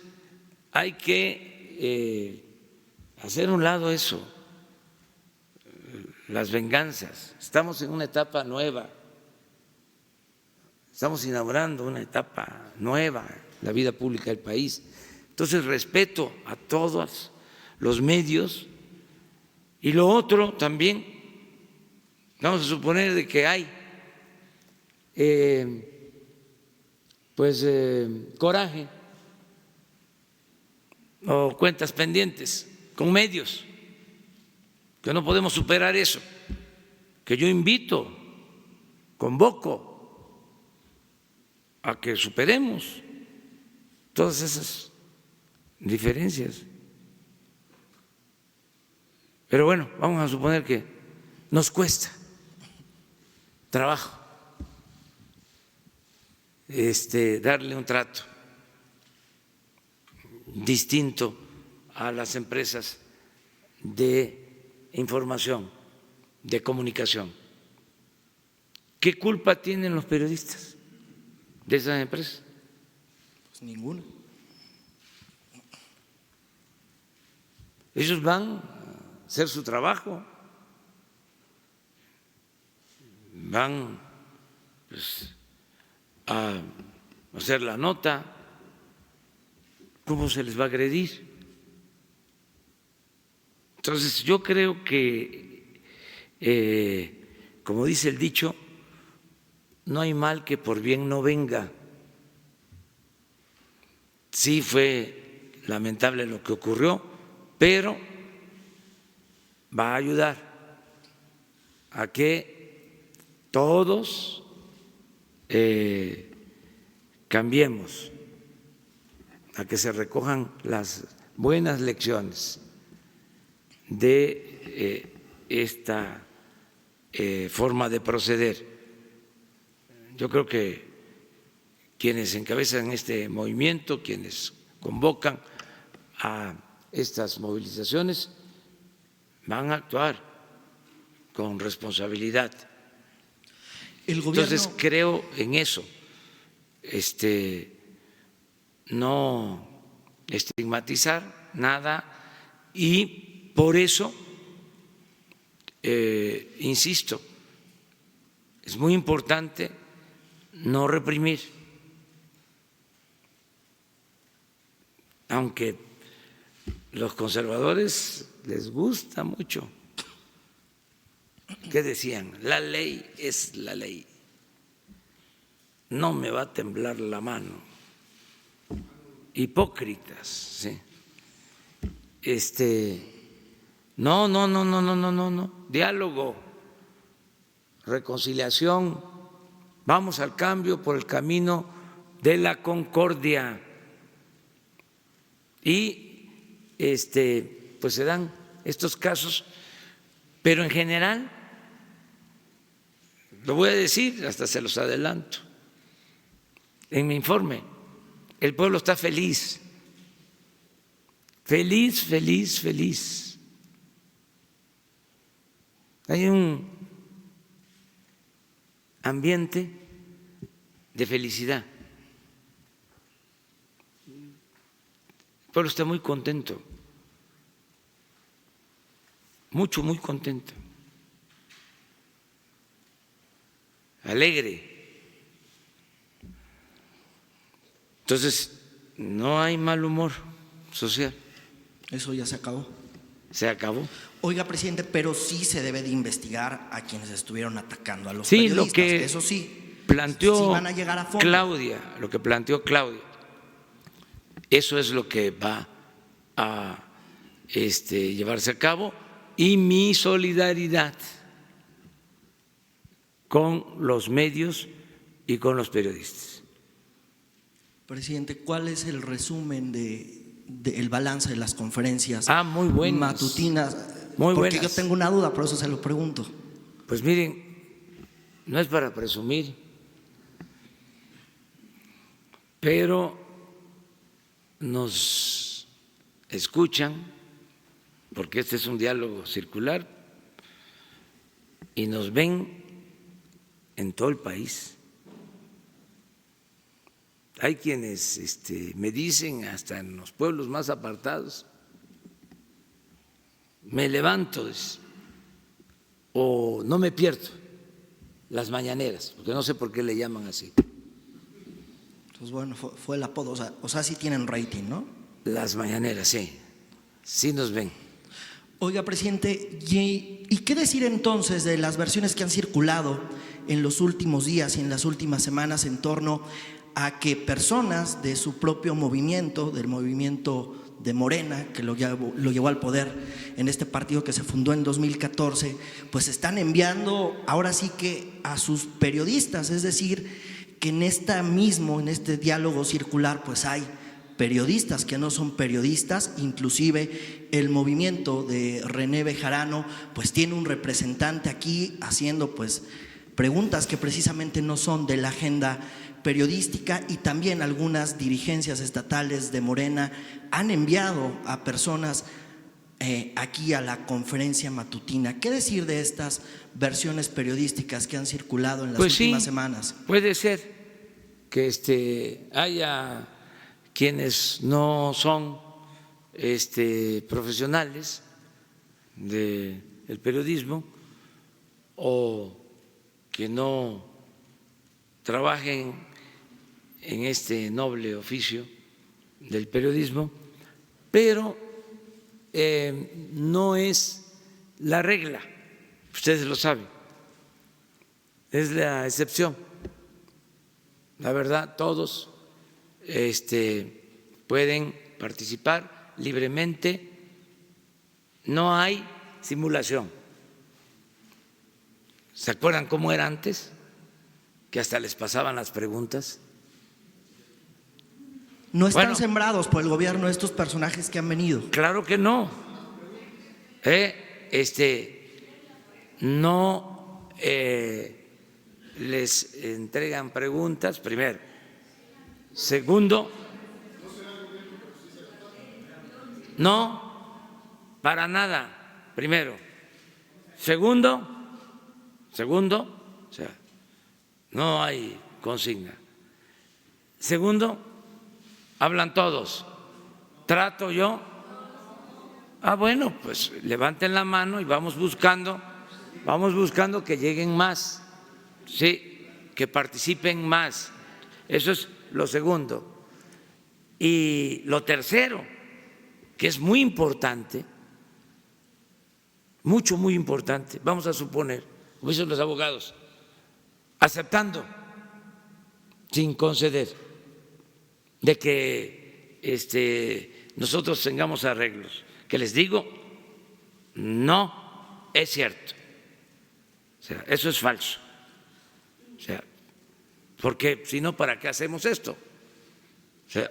hay que hacer a un lado eso, las venganzas. Estamos en una etapa nueva, estamos inaugurando una etapa nueva en la vida pública del país. Entonces, respeto a todos los medios. Y lo otro también, vamos a suponer de que hay coraje o cuentas pendientes con medios, que no podemos superar eso, que yo invito, convoco a que superemos todas esas diferencias. Pero bueno, vamos a suponer que nos cuesta trabajo darle un trato distinto a las empresas de información, de comunicación. ¿Qué culpa tienen los periodistas de esas empresas? Pues ninguna. Ellos van a hacer su trabajo, van a hacer la nota. ¿Cómo se les va a agredir? Entonces, yo creo que, como dice el dicho, no hay mal que por bien no venga. Sí fue lamentable lo que ocurrió, pero va a ayudar a que todos cambiemos, a que se recojan las buenas lecciones de esta forma de proceder. Yo creo que quienes encabezan este movimiento, quienes convocan a estas movilizaciones, van a actuar con responsabilidad. El gobierno, Entonces creo en eso, no estigmatizar nada y por eso, insisto, es muy importante no reprimir, aunque los conservadores les gusta mucho. ¿Qué decían? La ley es la ley. No me va a temblar la mano. Hipócritas, ¿sí? No. Diálogo, reconciliación. Vamos al cambio por el camino de la concordia. Y pues se dan estos casos, pero en general, lo voy a decir, hasta se los adelanto, en mi informe, el pueblo está feliz, feliz, feliz, feliz. Hay un ambiente de felicidad. El pueblo está muy contento, muy contento, alegre. Entonces, no hay mal humor social. eso ya se acabó. Se acabó. Oiga, presidente, pero sí se debe de investigar a quienes estuvieron atacando a los Sí, periodistas. lo que eso sí, planteó sí van a llegar a fondo. Claudia, eso es lo que va a llevarse a cabo, y mi solidaridad con los medios y con los periodistas. Presidente, ¿cuál es el resumen del balance de las conferencias Muy buenas, matutinas? muy Porque buenas. yo tengo una duda, por eso se lo pregunto. Pues miren, no es para presumir, pero nos escuchan, porque este es un diálogo circular, y nos ven en todo el país. Hay quienes me dicen, hasta en los pueblos más apartados, me levanto o no me pierdo las mañaneras, porque no sé por qué le llaman así. Pues bueno, fue el apodo, o sea, sí tienen rating, ¿no? Las mañaneras, sí nos ven. Oiga, presidente, ¿y qué decir entonces de las versiones que han circulado en los últimos días y en las últimas semanas en torno a que personas de su propio movimiento, del movimiento de Morena, que lo llevó al poder en este partido que se fundó en 2014, pues están enviando ahora sí que a sus periodistas? Es decir, que en este diálogo circular pues hay periodistas que no son periodistas, inclusive el movimiento de René Bejarano pues tiene un representante aquí haciendo pues preguntas que precisamente no son de la agenda periodística, y también algunas dirigencias estatales de Morena han enviado a personas aquí a la conferencia matutina. ¿Qué decir de estas versiones periodísticas que han circulado en las últimas semanas? Puede ser que haya quienes no son profesionales del periodismo o que no trabajen en este noble oficio del periodismo, pero no es la regla, ustedes lo saben, es la excepción. La verdad, todos pueden participar libremente, no hay simulación. ¿Se acuerdan cómo era antes? Que hasta les pasaban las preguntas. ¿No están sembrados por el gobierno estos personajes que han venido? Claro que no. No les entregan preguntas, primero. Segundo, no, para nada, primero. Segundo, Segundo, o sea, no hay consigna. Segundo, hablan todos. ¿Trato yo? Bueno, pues levanten la mano y vamos buscando que lleguen más, sí, que participen más. Eso es lo segundo. Y lo tercero, que es muy importante, muy importante, vamos a suponer, como dicen los abogados, aceptando, sin conceder, de que nosotros tengamos arreglos, que les digo, no es cierto. O sea, eso es falso. O sea, porque si no, ¿para qué hacemos esto? O sea,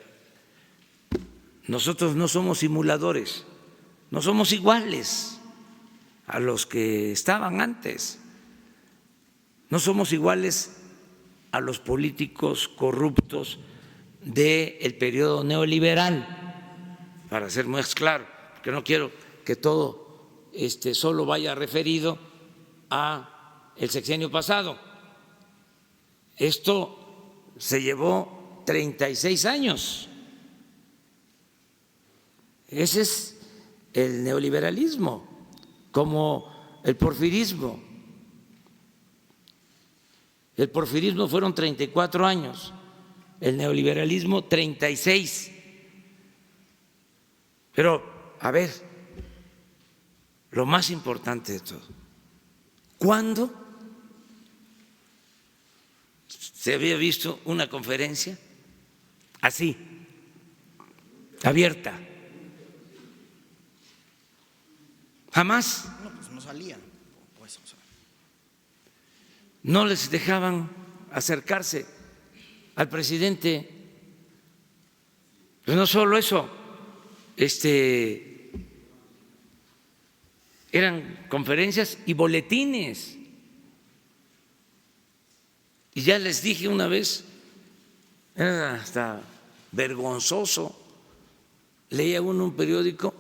nosotros no somos simuladores, no somos iguales a los que estaban antes, no somos iguales a los políticos corruptos del periodo neoliberal, para ser más claro, porque no quiero que todo solo vaya referido a el sexenio pasado. Esto se llevó 36 años. Ese es el neoliberalismo, como el porfirismo. El porfirismo fueron 34 años, el neoliberalismo 36. Pero, a ver, lo más importante de todo, ¿cuándo se había visto una conferencia así, abierta? Jamás. No, pues no salían. Pues, No les dejaban acercarse al presidente. Pero no solo eso, eran conferencias y boletines. Y ya les dije una vez, era hasta vergonzoso, leía uno un periódico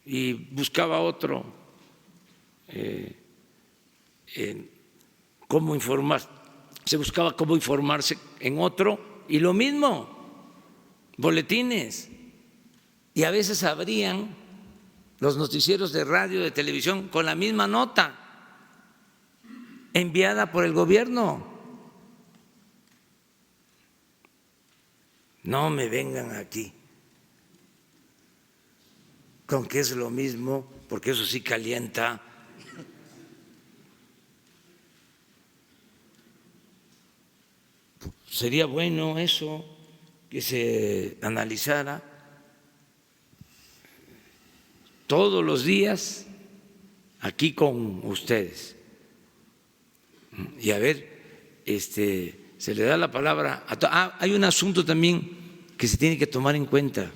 y buscaba otro cómo informar, se buscaba cómo informarse en otro y lo mismo, boletines, y a veces abrían los noticieros de radio, de televisión con la misma nota enviada por el gobierno. No me vengan aquí con que es lo mismo, porque eso sí calienta. Sería bueno eso, que se analizara todos los días aquí con ustedes. Y a ver, se le da la palabra a hay un asunto también que se tiene que tomar en cuenta,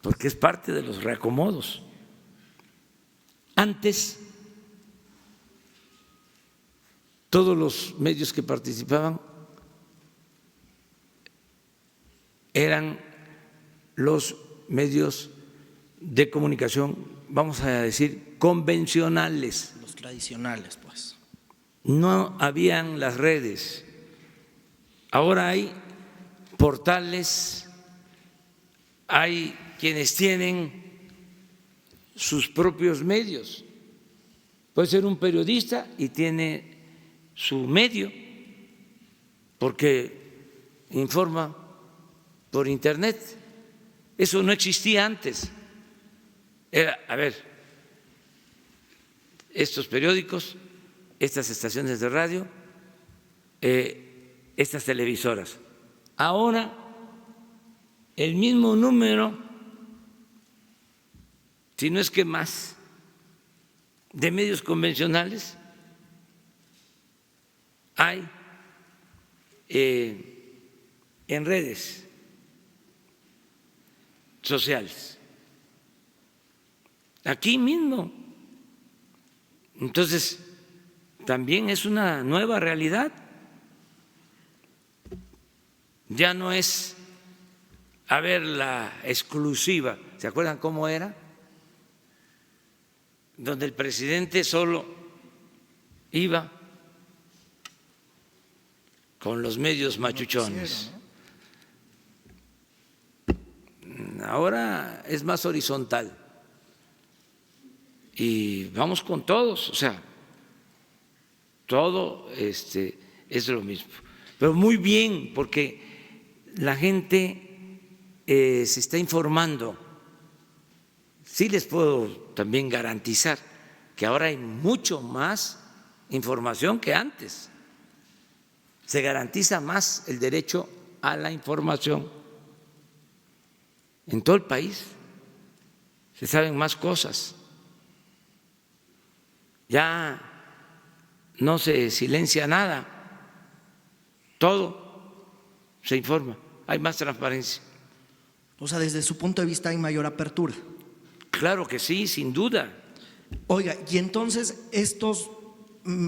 porque es parte de los reacomodos. Antes, todos los medios que participaban eran los medios de comunicación, vamos a decir, convencionales. los tradicionales, pues. No habían las redes. Ahora hay portales, hay quienes tienen sus propios medios. Puede ser un periodista y tiene su medio, porque informa por internet. Eso no existía antes. Era, a ver, estos periódicos, estas estaciones de radio, estas televisoras. Ahora, el mismo número, si no es que más, de medios convencionales hay en redes sociales, aquí mismo. Entonces, también es una nueva realidad. Ya no es a ver la exclusiva. ¿Se acuerdan cómo era? donde el presidente solo iba con los medios machuchones. Ahora es más horizontal y vamos con todos, o sea, todo es lo mismo. Pero muy bien, porque la gente se está informando. Sí les puedo también garantizar que ahora hay mucho más información que antes. Se garantiza más el derecho a la información en todo el país. Se saben más cosas. Ya no se silencia nada, todo se informa, hay más transparencia. O sea, desde su punto de vista hay mayor apertura. Claro que sí, sin duda. Oiga, y entonces estos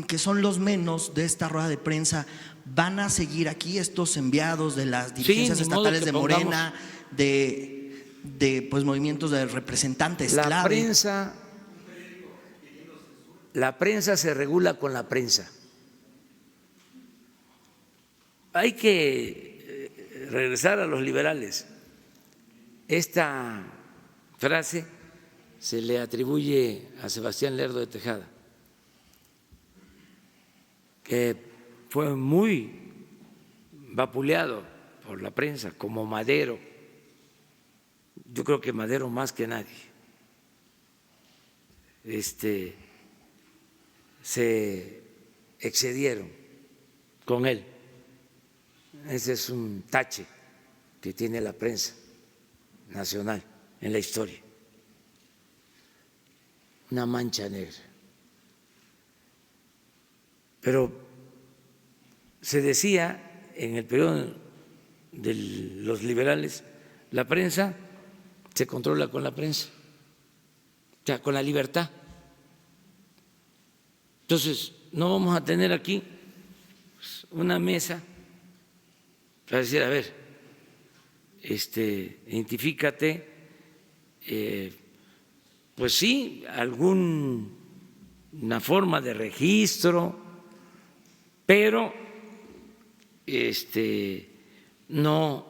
que son los menos de esta rueda de prensa, ¿van a seguir aquí estos enviados de las dirigencias estatales de Morena, de pues movimientos de representantes clave? La prensa se regula con la prensa. Hay que regresar a los liberales. Esta frase se le atribuye a Sebastián Lerdo de Tejada, que fue muy vapuleado por la prensa, como Madero. Yo creo que Madero más que nadie. Se excedieron con él. Ese es un tache que tiene la prensa nacional en la historia, una mancha negra. Pero se decía en el periodo de los liberales, la prensa se controla con la prensa, o sea, con la libertad. Entonces, no vamos a tener aquí una mesa para decir, a ver, identifícate, pues sí, alguna forma de registro, pero no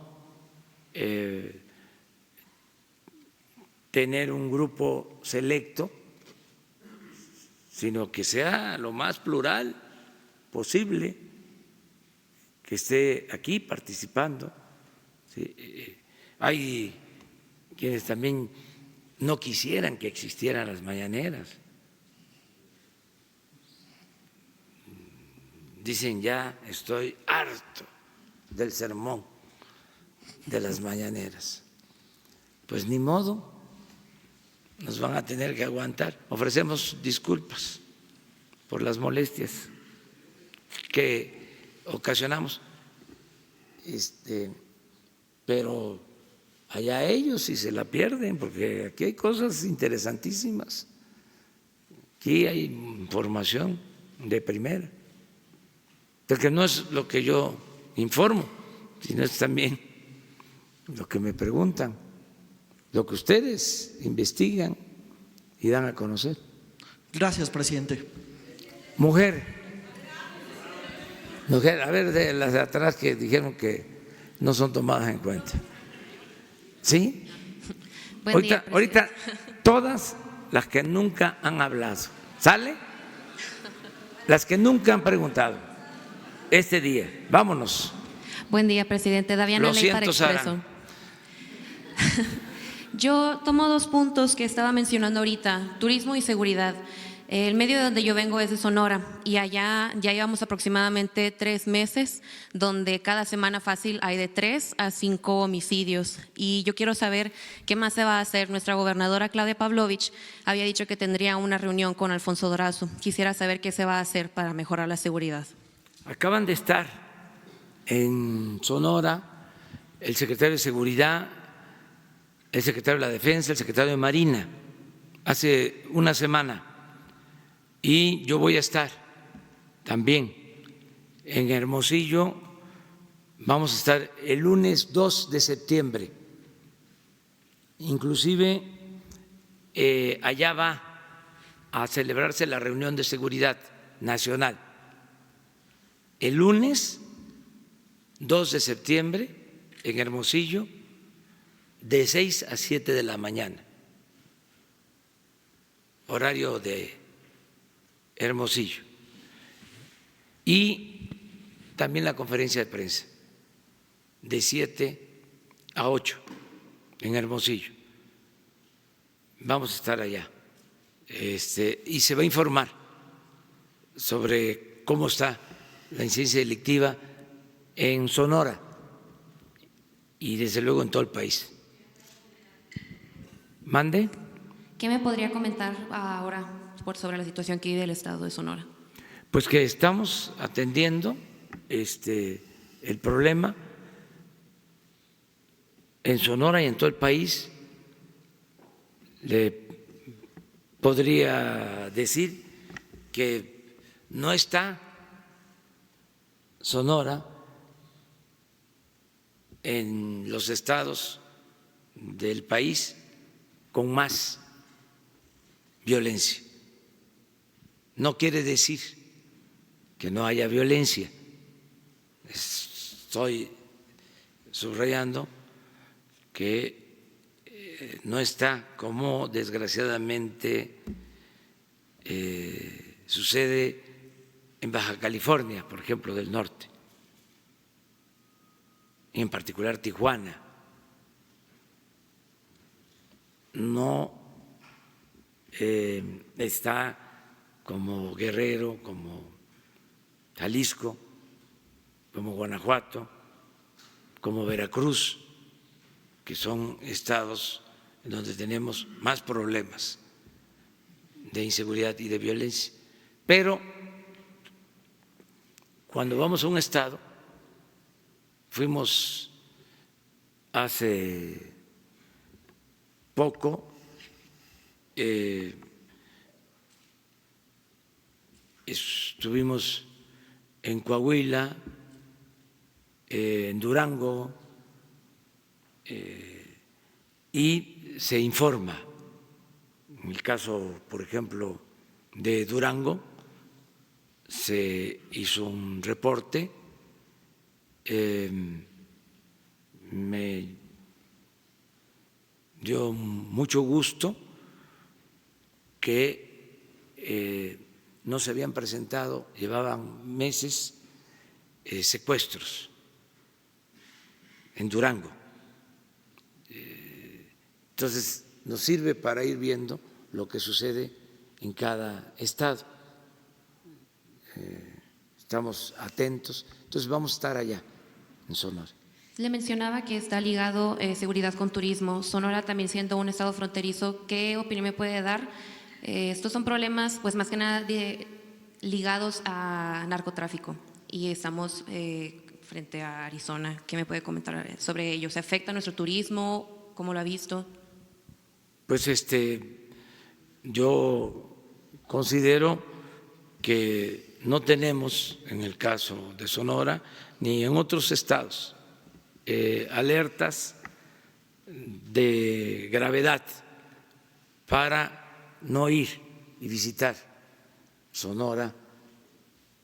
tener un grupo selecto, sino que sea lo más plural posible, que esté aquí participando. ¿Sí? Hay quienes también no quisieran que existieran las mañaneras. Dicen, ya estoy harto del sermón de las mañaneras. Pues ni modo, nos van a tener que aguantar. Ofrecemos disculpas por las molestias que ocasionamos, pero allá ellos si se la pierden, porque aquí hay cosas interesantísimas, aquí hay información de primera, porque no es lo que yo informo, sino es también lo que me preguntan, lo que ustedes investigan y dan a conocer. Gracias, presidente. Mujer, a ver, de las de atrás que dijeron que no son tomadas en cuenta. ¿Sí? Ahorita todas las que nunca han hablado, ¿sale? Las que nunca han preguntado este día. Vámonos. Buen día, presidente. Daviana Ley para Expreso. Yo tomo dos puntos que estaba mencionando ahorita, turismo y seguridad. El medio de donde yo vengo es de Sonora y allá ya llevamos aproximadamente 3 meses donde cada semana fácil hay de 3 a 5 homicidios. Y yo quiero saber qué más se va a hacer. Nuestra gobernadora Claudia Pavlovich había dicho que tendría una reunión con Alfonso Durazo. Quisiera saber qué se va a hacer para mejorar la seguridad. Acaban de estar en Sonora el secretario de Seguridad, el secretario de la Defensa, el secretario de Marina, hace una semana. Y yo voy a estar también en Hermosillo, vamos a estar el lunes 2 de septiembre. Inclusive allá va a celebrarse la reunión de seguridad nacional el lunes 2 de septiembre en Hermosillo de 6 a 7 de la mañana, horario de Hermosillo, y también la conferencia de prensa de 7 a 8 en Hermosillo. Vamos a estar allá y se va a informar sobre cómo está la incidencia delictiva en Sonora y desde luego en todo el país. ¿Mande? ¿Qué me podría comentar ahora sobre la situación que vive el estado de Sonora? Pues que estamos atendiendo el problema en Sonora y en todo el país. Le podría decir que no está Sonora en los estados del país con más violencia. No quiere decir que no haya violencia. Estoy subrayando que no está como desgraciadamente sucede en Baja California, por ejemplo, del norte, y en particular Tijuana. No está como Guerrero, como Jalisco, como Guanajuato, como Veracruz, que son estados en donde tenemos más problemas de inseguridad y de violencia. Pero cuando vamos a un estado, fuimos hace poco, estuvimos en Coahuila, en Durango, y se informa. En el caso, por ejemplo, de Durango, se hizo un reporte, me dio mucho gusto que no se habían presentado, llevaban meses, secuestros en Durango. Entonces, nos sirve para ir viendo lo que sucede en cada estado. Estamos atentos, entonces vamos a estar allá en Sonora. Le mencionaba que está ligado seguridad con turismo. Sonora también siendo un estado fronterizo, ¿qué opinión me puede dar? Estos son problemas, pues más que nada ligados a narcotráfico y estamos frente a Arizona. ¿Qué me puede comentar sobre ello? ¿Se afecta nuestro turismo? ¿Cómo lo ha visto? Pues yo considero que no tenemos, en el caso de Sonora, ni en otros estados, alertas de gravedad para no ir y visitar Sonora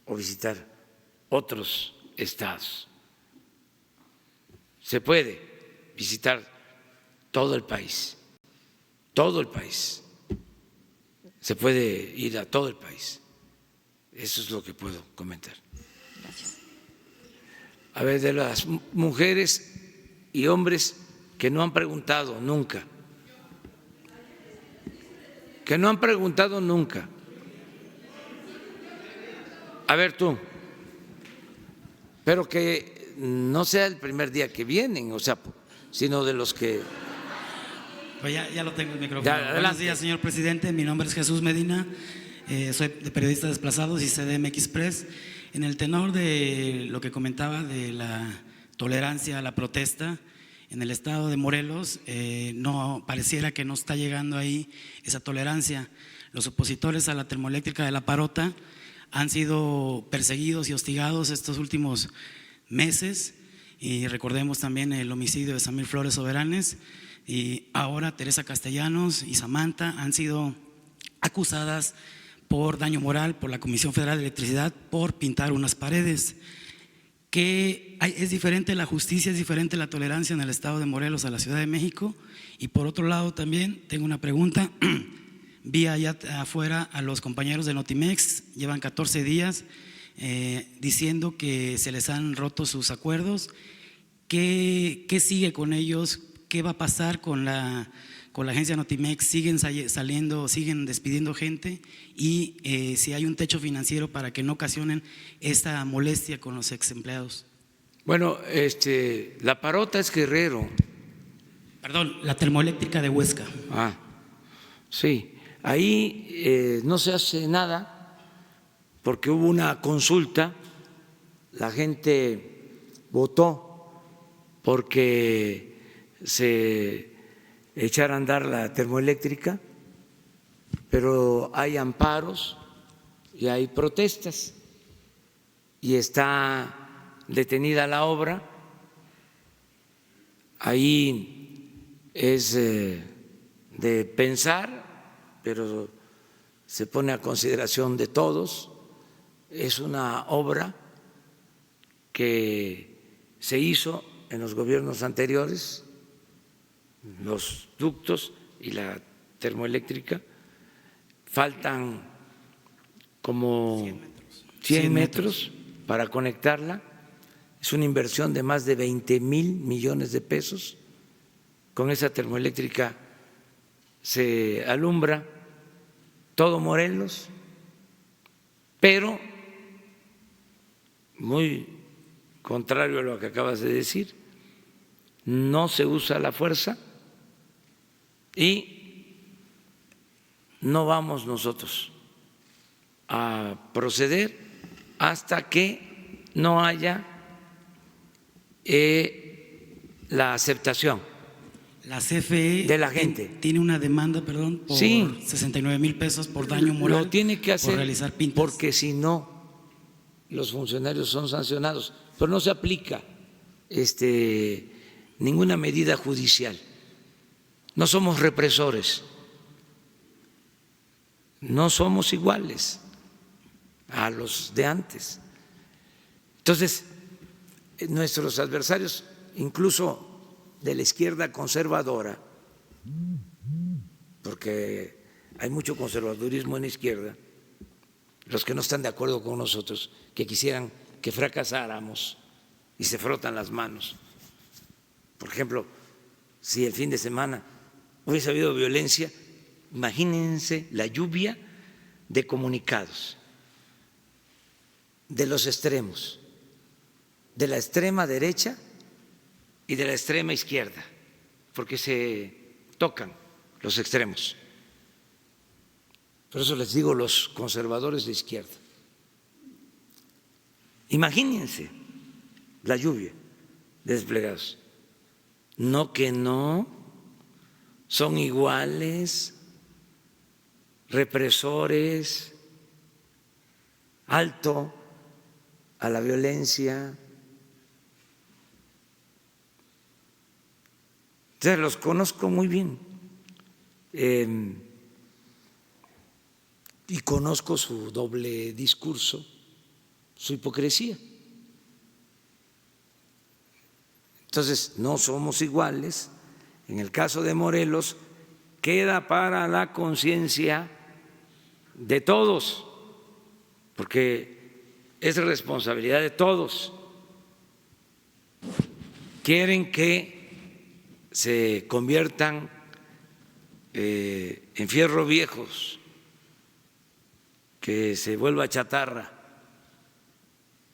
o visitar otros estados. Se puede visitar todo el país, se puede ir a todo el país. Eso es lo que puedo comentar. Gracias. A ver, de las mujeres y hombres que no han preguntado nunca. Que no han preguntado nunca. A ver tú. Pero que no sea el primer día que vienen, o sea, sino de los que… Pues ya lo tengo el micrófono. Ya, buenos días, señor presidente. Mi nombre es Jesús Medina. Soy de Periodistas Desplazados y CDMX Express. En el tenor de lo que comentaba de la tolerancia a la protesta, en el estado de Morelos no pareciera que no está llegando ahí esa tolerancia. Los opositores a la termoeléctrica de La Parota han sido perseguidos y hostigados estos últimos meses, y recordemos también el homicidio de Samir Flores Soberanes, y ahora Teresa Castellanos y Samantha han sido acusadas por daño moral por la Comisión Federal de Electricidad por pintar unas paredes. Es diferente la justicia, es diferente la tolerancia en el estado de Morelos a la Ciudad de México. Y por otro lado también tengo una pregunta. Vi allá afuera a los compañeros de Notimex, llevan 14 días diciendo que se les han roto sus acuerdos. ¿Qué sigue con ellos? ¿Qué va a pasar con la agencia Notimex? ¿Siguen saliendo, siguen despidiendo gente? Y si hay un techo financiero para que no ocasionen esta molestia con los ex empleados. Bueno, la Parota es Guerrero. Perdón, la termoeléctrica de Huesca. Ah, sí. Ahí no se hace nada porque hubo una consulta, la gente votó porque se echara a andar la termoeléctrica, pero hay amparos y hay protestas y está detenida la obra. Ahí es de pensar, pero se pone a consideración de todos. Es una obra que se hizo en los gobiernos anteriores, los ductos y la termoeléctrica. Faltan como 100 metros para conectarla. Es una inversión de más de 20,000 millones de pesos. Con esa termoeléctrica se alumbra todo Morelos, pero muy contrario a lo que acabas de decir, no se usa la fuerza y no vamos nosotros a proceder hasta que no haya la aceptación La CFE de la gente. Tiene una demanda, perdón, por 69,000 pesos por daño moral. Lo tiene que hacer por realizar pintas. porque si no los funcionarios son sancionados, pero no se aplica ninguna medida judicial. No somos represores, no somos iguales a los de antes. Entonces, nuestros adversarios, incluso de la izquierda conservadora, porque hay mucho conservadurismo en la izquierda, los que no están de acuerdo con nosotros, que quisieran que fracasáramos y se frotan las manos. Por ejemplo, si el fin de semana hubiese habido violencia, imagínense la lluvia de comunicados de los extremos, de la extrema derecha y de la extrema izquierda, porque se tocan los extremos. Por eso les digo los conservadores de izquierda. Imagínense la lluvia de desplegados. No que no, son iguales, represores, alto a la violencia. Entonces los conozco muy bien y conozco su doble discurso, su hipocresía. Entonces no somos iguales. En el caso de Morelos queda para la conciencia de todos, porque es responsabilidad de todos. Quieren que se conviertan en fierro viejos, que se vuelva chatarra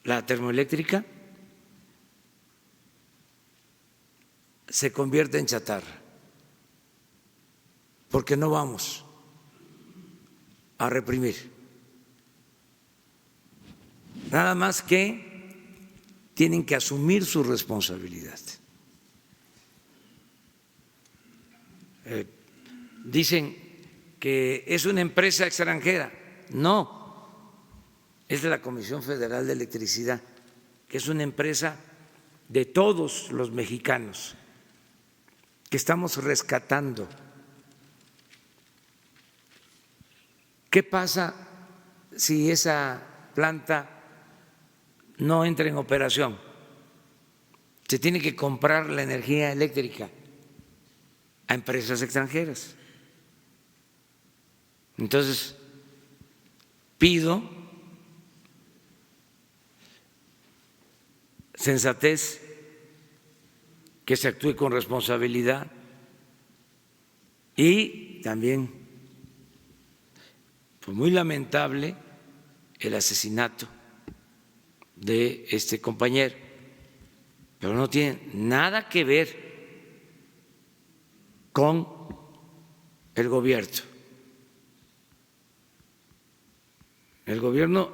la termoeléctrica, se convierte en chatarra, porque no vamos a reprimir. Nada más que tienen que asumir su responsabilidad. Dicen que es una empresa extranjera. No, es de la Comisión Federal de Electricidad, que es una empresa de todos los mexicanos que estamos rescatando. ¿qué pasa si esa planta no entra en operación? Se tiene que comprar la energía eléctrica a empresas extranjeras. Entonces, pido sensatez, que se actúe con responsabilidad y también, pues muy lamentable el asesinato de este compañero, pero no tiene nada que ver con el gobierno. El gobierno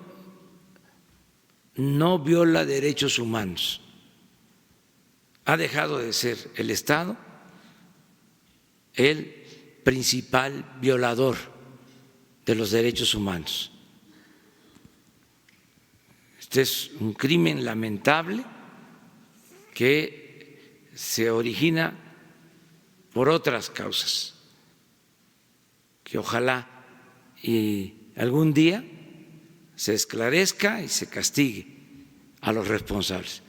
no viola derechos humanos, ha dejado de ser el Estado el principal violador de los derechos humanos. Este es un crimen lamentable que se origina por otras causas, que ojalá y algún día se esclarezca y se castigue a los responsables.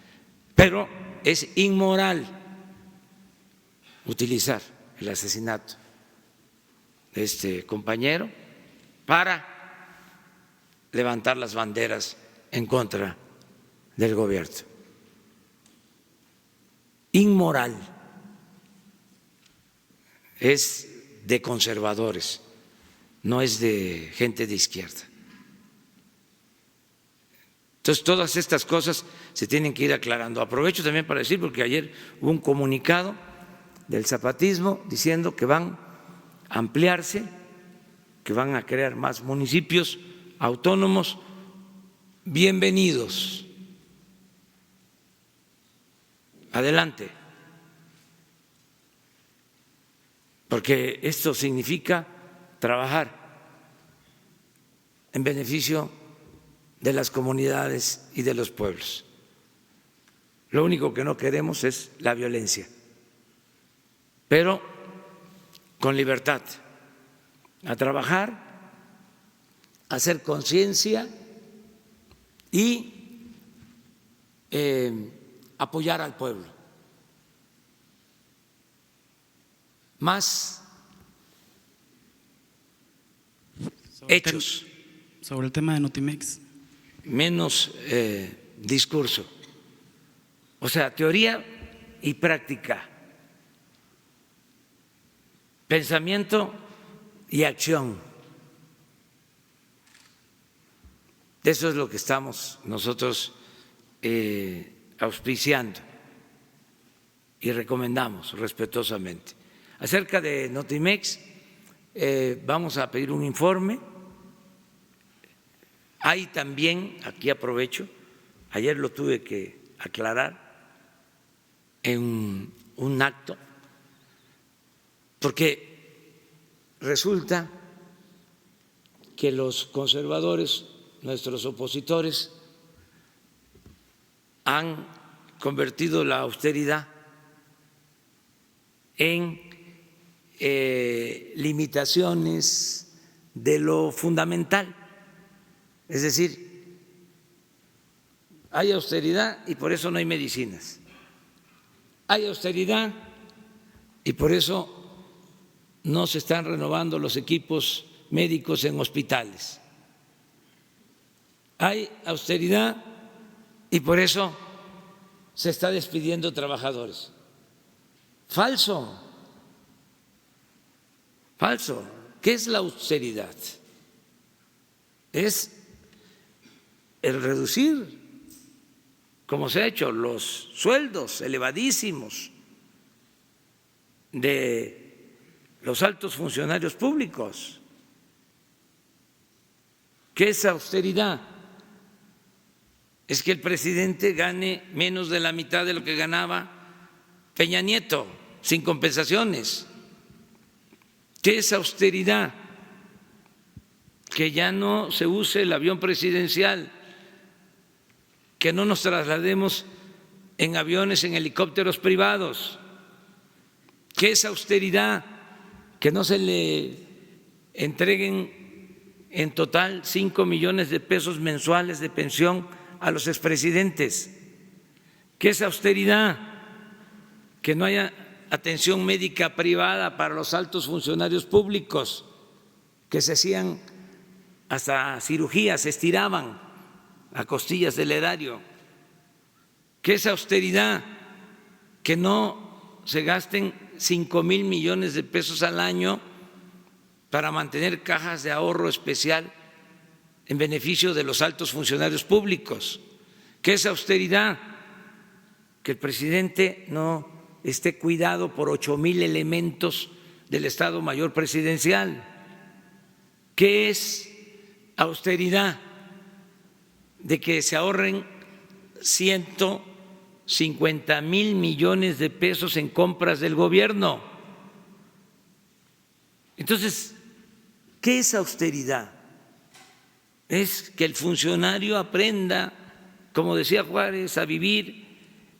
Pero es inmoral utilizar el asesinato de este compañero para levantar las banderas en contra del gobierno. Inmoral. Es de conservadores, no es de gente de izquierda. Entonces, todas estas cosas se tienen que ir aclarando. Aprovecho también para decir, porque ayer hubo un comunicado del zapatismo diciendo que van a ampliarse, que van a crear más municipios autónomos. Bienvenidos. Adelante. Porque esto significa trabajar en beneficio de las comunidades y de los pueblos. Lo único que no queremos es la violencia, pero con libertad, a trabajar, a hacer conciencia y apoyar al pueblo. Más hechos. Sobre el tema de Notimex. Menos discurso, o sea, teoría y práctica, pensamiento y acción. Eso es lo que estamos nosotros auspiciando y recomendamos respetuosamente. Acerca de Notimex, vamos a pedir un informe. Hay también, aquí aprovecho, ayer lo tuve que aclarar en un acto, porque resulta que los conservadores, nuestros opositores, han convertido la austeridad en limitaciones de lo fundamental. Es decir, hay austeridad y por eso no hay medicinas. Hay austeridad y por eso no se están renovando los equipos médicos en hospitales. Hay austeridad y por eso se está despidiendo trabajadores. Falso, falso. ¿Qué es la austeridad? Es el reducir, como se ha hecho, los sueldos elevadísimos de los altos funcionarios públicos. ¿Qué es austeridad? Es que el presidente gane menos de la mitad de lo que ganaba Peña Nieto, sin compensaciones. ¿Qué es austeridad? Que ya no se use el avión presidencial, que no nos traslademos en aviones, en helicópteros privados. ¿Qué es austeridad? Que no se le entreguen en total 5 millones de pesos mensuales de pensión a los expresidentes. ¿Qué es austeridad? Que no haya atención médica privada para los altos funcionarios públicos, que se hacían hasta cirugías, se estiraban a costillas del erario. ¿Qué es austeridad? Que no se gasten 5,000 millones de pesos al año para mantener cajas de ahorro especial en beneficio de los altos funcionarios públicos. ¿Qué es austeridad? Que el presidente no esté cuidado por 8,000 elementos del Estado Mayor Presidencial. ¿Qué es austeridad? De que se ahorren 150,000 millones de pesos en compras del gobierno. Entonces, ¿qué es austeridad? Es que el funcionario aprenda, como decía Juárez, a vivir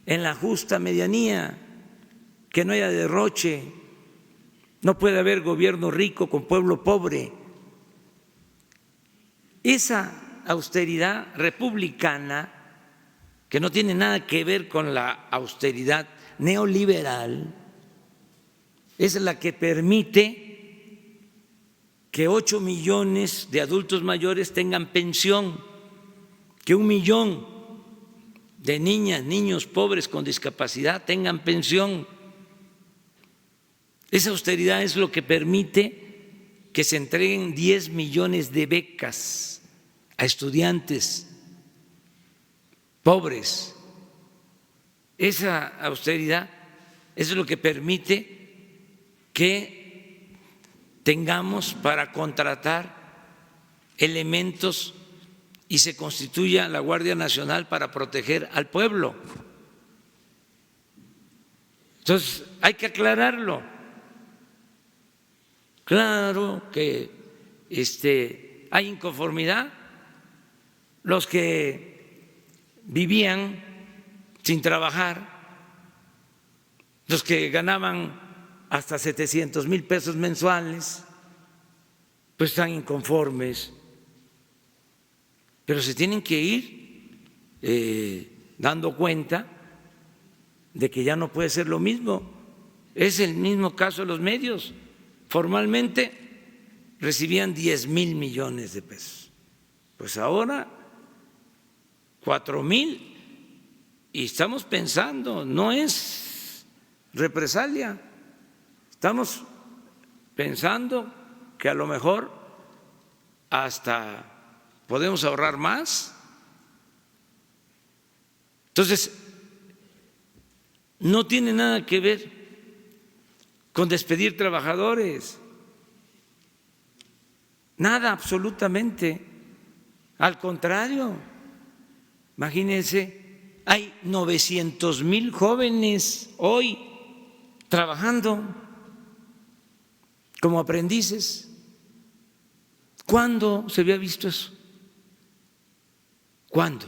en la justa medianía, que no haya derroche, no puede haber gobierno rico con pueblo pobre. Esa austeridad republicana, que no tiene nada que ver con la austeridad neoliberal, es la que permite que 8 millones de adultos mayores tengan pensión, que 1 millón de niñas, niños pobres con discapacidad tengan pensión. Esa austeridad es lo que permite que se entreguen 10 millones de becas a estudiantes pobres. Esa austeridad es lo que permite que tengamos para contratar elementos y se constituya la Guardia Nacional para proteger al pueblo. Entonces, hay que aclararlo. Claro que hay inconformidad. Los que vivían sin trabajar, los que ganaban hasta 700,000 pesos mensuales, pues están inconformes, pero se tienen que ir dando cuenta de que ya no puede ser lo mismo. Es el mismo caso de los medios. Formalmente recibían 10,000 millones de pesos, pues ahora 4,000, y estamos pensando, no es represalia, estamos pensando que a lo mejor hasta podemos ahorrar más. Entonces, no tiene nada que ver con despedir trabajadores, nada, absolutamente. Al contrario, imagínense, hay 900,000 jóvenes hoy trabajando como aprendices. ¿Cuándo se había visto eso? ¿Cuándo?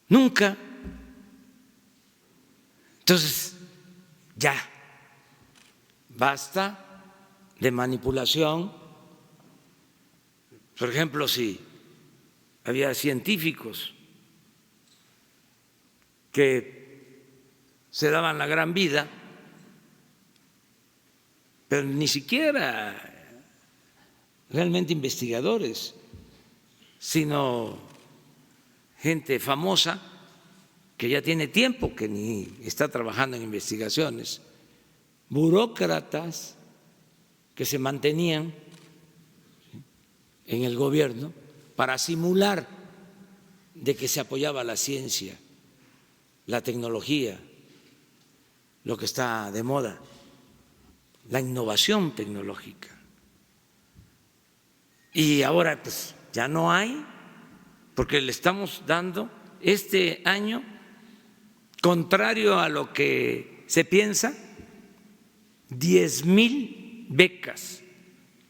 Nunca. Entonces, ya, basta de manipulación. Por ejemplo, si había científicos que se daban la gran vida, pero ni siquiera realmente investigadores, sino gente famosa que ya tiene tiempo que ni está trabajando en investigaciones, burócratas que se mantenían en el gobierno para simular de que se apoyaba la ciencia, la tecnología, lo que está de moda, la innovación tecnológica. Y ahora pues ya no hay, porque le estamos dando este año, contrario a lo que se piensa, 10,000 becas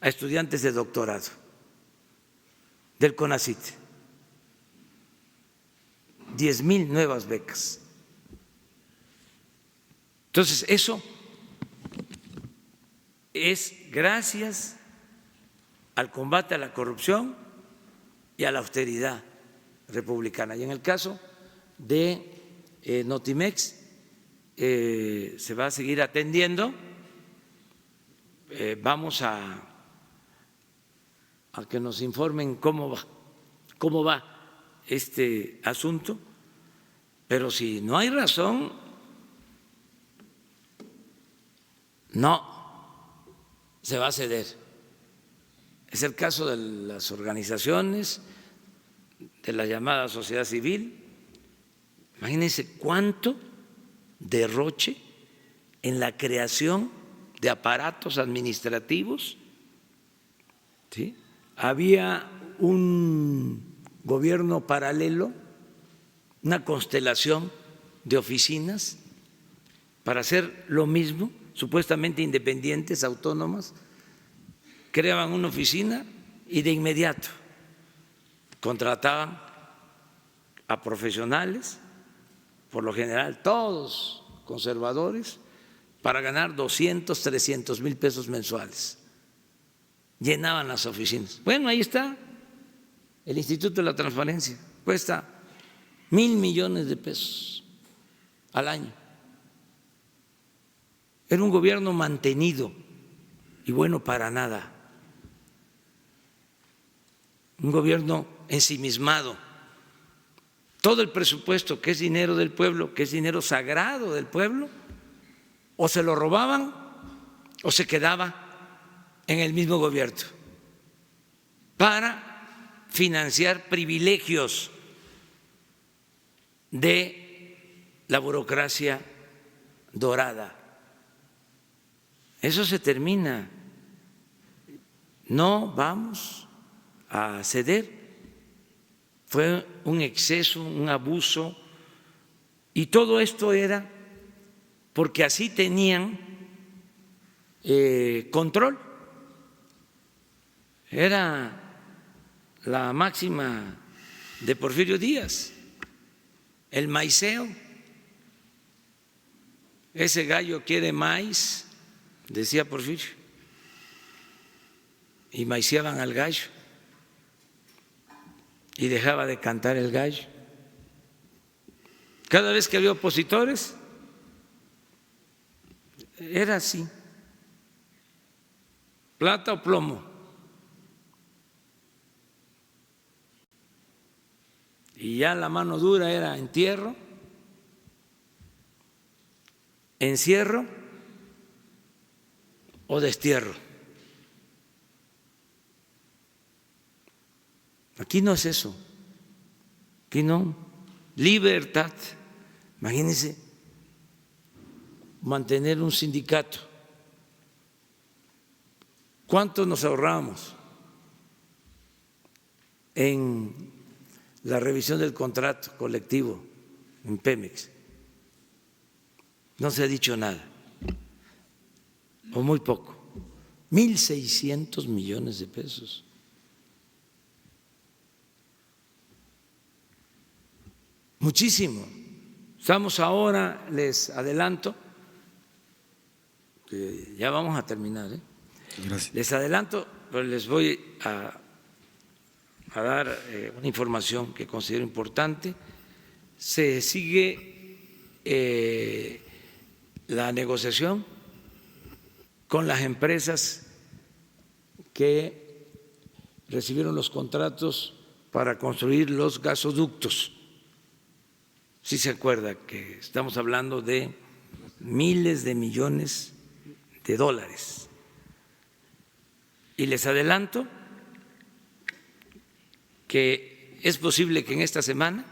a estudiantes de doctorado del CONACYT. 10,000 nuevas becas. Entonces, eso es gracias al combate a la corrupción y a la austeridad republicana. Y en el caso de Notimex se va a seguir atendiendo. Vamos a que nos informen cómo va este asunto, pero si no hay razón, no se va a ceder. Es el caso de las organizaciones, de la llamada sociedad civil. Imagínense cuánto derroche en la creación de aparatos administrativos, ¿sí? Había un gobierno paralelo, una constelación de oficinas para hacer lo mismo, supuestamente independientes, autónomas, creaban una oficina y de inmediato contrataban a profesionales, por lo general todos conservadores, para ganar 200, 300 mil pesos mensuales. Llenaban las oficinas. Bueno, ahí está el Instituto de la Transparencia, cuesta 1,000 millones de pesos al año. Era un gobierno mantenido y bueno para nada, un gobierno ensimismado. Todo el presupuesto, que es dinero del pueblo, que es dinero sagrado del pueblo, o se lo robaban o se quedaba en el mismo gobierno para financiar privilegios de la burocracia dorada. Eso se termina. No vamos a ceder. Fue un exceso, un abuso, y todo esto era porque así tenían control. Era la máxima de Porfirio Díaz, el maiceo. Ese gallo quiere maíz, decía Porfirio, y maiceaban al gallo y dejaba de cantar el gallo. Cada vez que había opositores era así, plata o plomo. Y ya la mano dura era entierro, encierro o destierro. Aquí no es eso, aquí no. Libertad. Imagínense mantener un sindicato. ¿Cuánto nos ahorramos en la revisión del contrato colectivo en Pemex? No se ha dicho nada, o muy poco. 1,600 millones de pesos. Muchísimo. Estamos ahora, les adelanto, que ya vamos a terminar, Gracias. Les adelanto, pero les voy a dar una información que considero importante. Se sigue la negociación con las empresas que recibieron los contratos para construir los gasoductos. Sí se acuerda que estamos hablando de miles de millones de dólares. Y les adelanto que es posible que en esta semana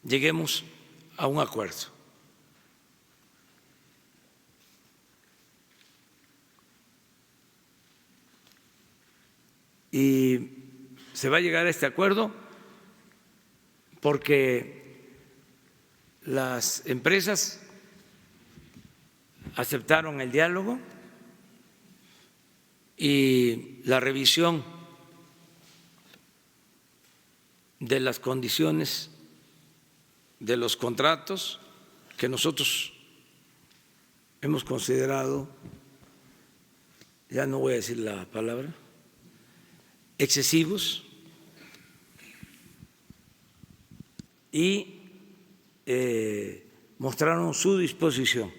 lleguemos a un acuerdo. Y se va a llegar a este acuerdo porque las empresas aceptaron el diálogo y la revisión de las condiciones de los contratos que nosotros hemos considerado ya no voy a decir la palabra, excesivos y mostraron su disposición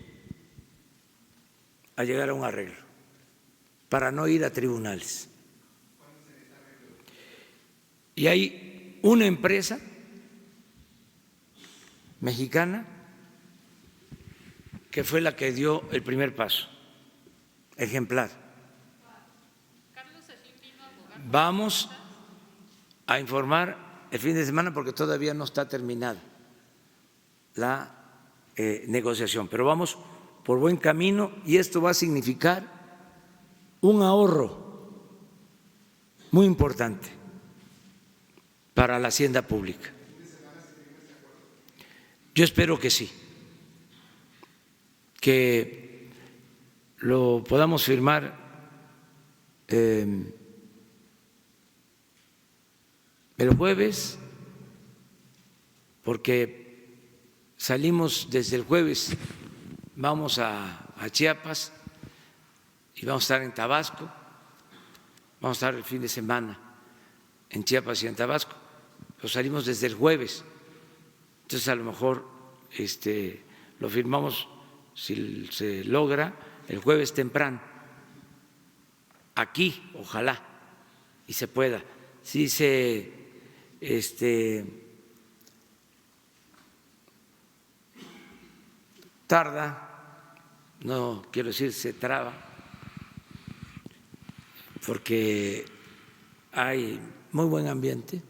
a llegar a un arreglo para no ir a tribunales. Y hay una empresa mexicana que fue la que dio el primer paso, ejemplar. Vamos a informar el fin de semana porque todavía no está terminada la negociación, pero vamos por buen camino y esto va a significar un ahorro muy importante para la hacienda pública. Yo espero que sí, que lo podamos firmar el jueves, porque salimos desde el jueves, vamos a Chiapas y vamos a estar en Tabasco, vamos a estar el fin de semana en Chiapas y en Tabasco, pero salimos desde el jueves, entonces a lo mejor lo firmamos, si se logra, el jueves temprano, aquí, ojalá, y se pueda. Si se tarda, no quiero decir se traba, porque hay muy buen ambiente,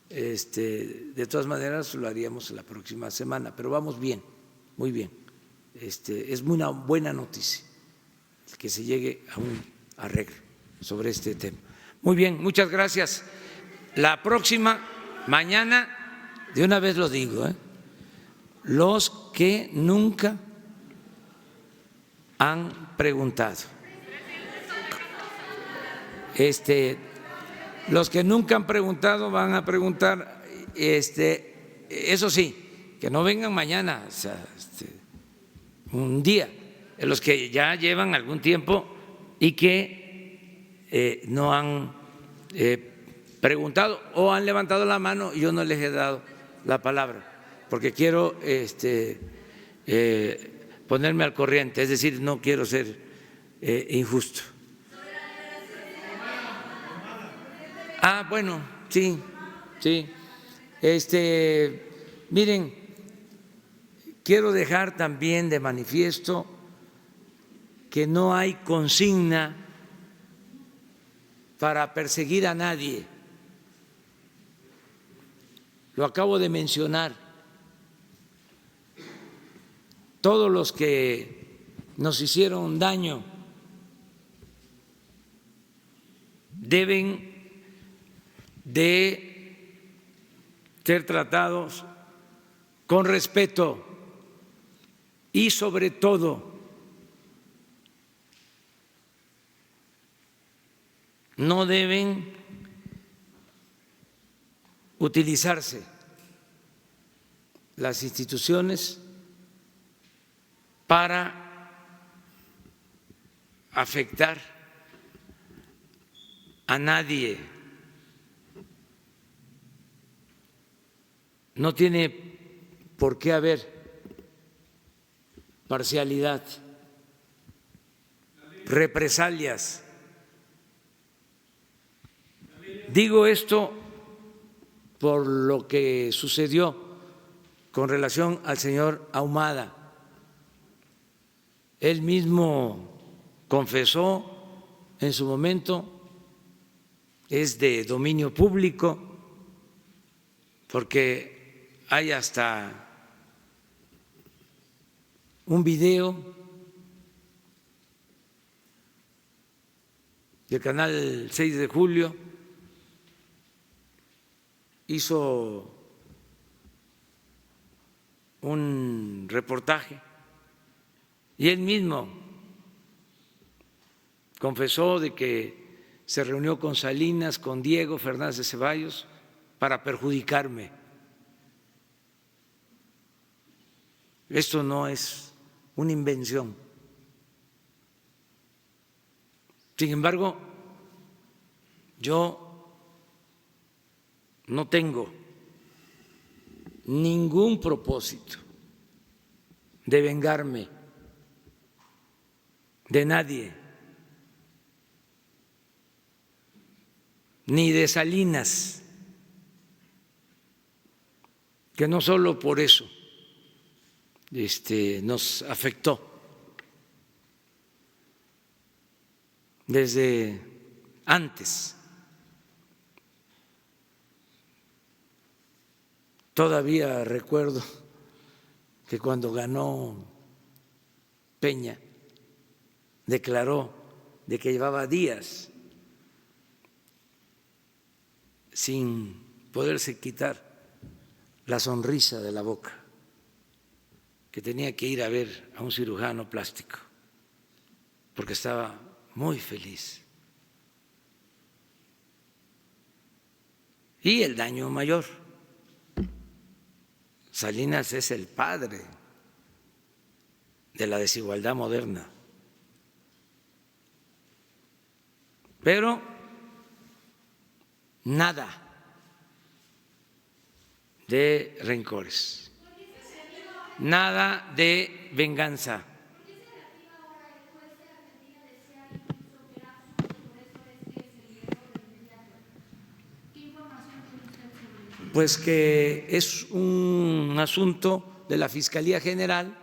de todas maneras lo haríamos la próxima semana, pero vamos bien, muy bien. Es una buena noticia que se llegue a un arreglo sobre este tema. Muy bien, muchas gracias. La próxima, mañana, de una vez lo digo, los que nunca han preguntado, los que nunca han preguntado van a preguntar, eso sí, que no vengan mañana, o sea, un día, los que ya llevan algún tiempo y que no han preguntado o han levantado la mano y yo no les he dado la palabra, porque quiero ponerme al corriente, es decir, no quiero ser injusto. Bueno, sí. Miren, quiero dejar también de manifiesto que no hay consigna para perseguir a nadie. Lo acabo de mencionar. Todos los que nos hicieron daño deben de ser tratados con respeto y sobre todo no deben utilizarse las instituciones para afectar a nadie. No tiene por qué haber parcialidad, represalias. Digo esto por lo que sucedió con relación al señor Ahumada. Él mismo confesó en su momento, es de dominio público, porque hay hasta un video del canal 6 de Julio, hizo un reportaje y él mismo confesó de que se reunió con Salinas, con Diego Fernández de Ceballos para perjudicarme. Esto no es una invención. Sin embargo, yo no tengo ningún propósito de vengarme de nadie, ni de Salinas, que no solo por eso nos afectó. Desde antes, todavía recuerdo que cuando ganó Peña declaró de que llevaba días sin poderse quitar la sonrisa de la boca, que tenía que ir a ver a un cirujano plástico porque estaba muy feliz. Y el daño mayor. Salinas es el padre de la desigualdad moderna. Pero nada de rencores, nada de venganza. Pues que es un asunto de la Fiscalía General.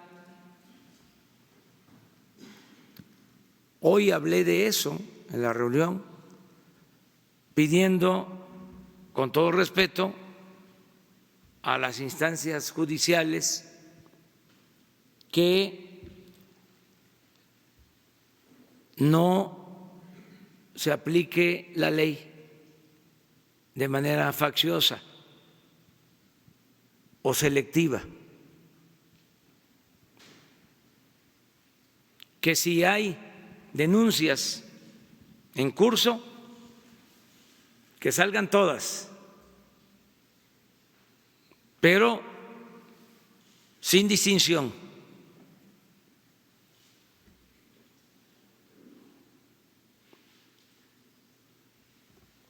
Hoy hablé de eso en la reunión, pidiendo, con todo respeto, a las instancias judiciales que no se aplique la ley de manera facciosa o selectiva, que si hay denuncias en curso, que salgan todas, pero sin distinción.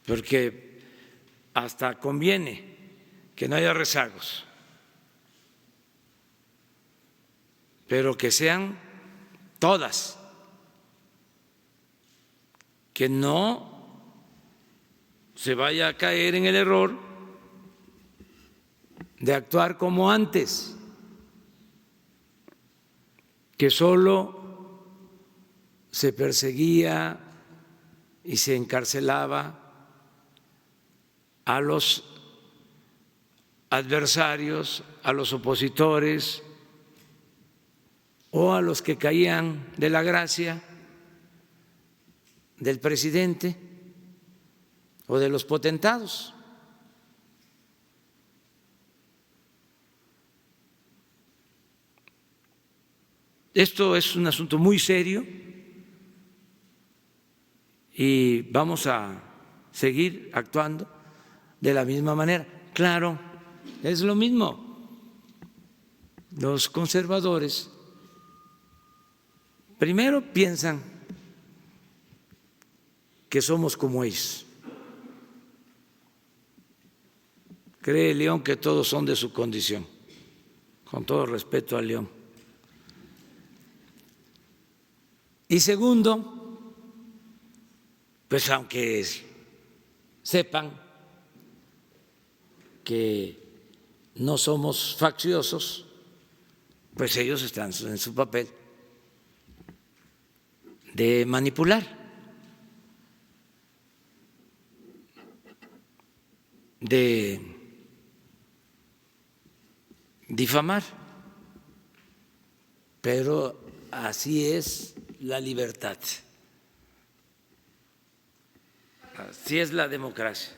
Porque hasta conviene que no haya rezagos, pero que sean todas, que no se vaya a caer en el error de actuar como antes, que solo se perseguía y se encarcelaba a los adversarios, a los opositores o a los que caían de la gracia del presidente o de los potentados. Esto es un asunto muy serio y vamos a seguir actuando de la misma manera. Claro, es lo mismo. Los conservadores primero piensan que somos como ellos. Cree León que todos son de su condición, con todo respeto a León. Y segundo, pues aunque sepan que no somos facciosos, pues ellos están en su papel de manipular, de difamar, pero así es la libertad, así es la democracia.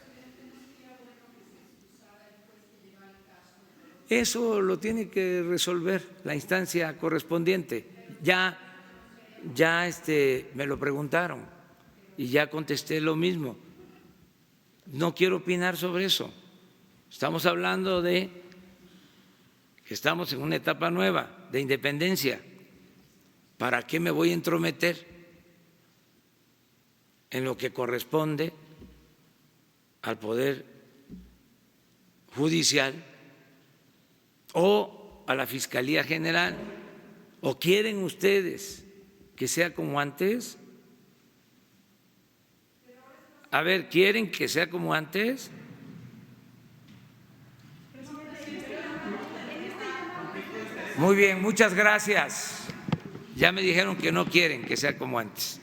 Eso lo tiene que resolver la instancia correspondiente. Ya me lo preguntaron y ya contesté lo mismo. No quiero opinar sobre eso. Estamos hablando de que estamos en una etapa nueva de independencia. ¿Para qué me voy a entrometer en lo que corresponde al Poder Judicial o a la Fiscalía General. ¿O quieren ustedes que sea como antes? A ver, ¿quieren que sea como antes? Muy bien, muchas gracias. Ya me dijeron que no quieren que sea como antes.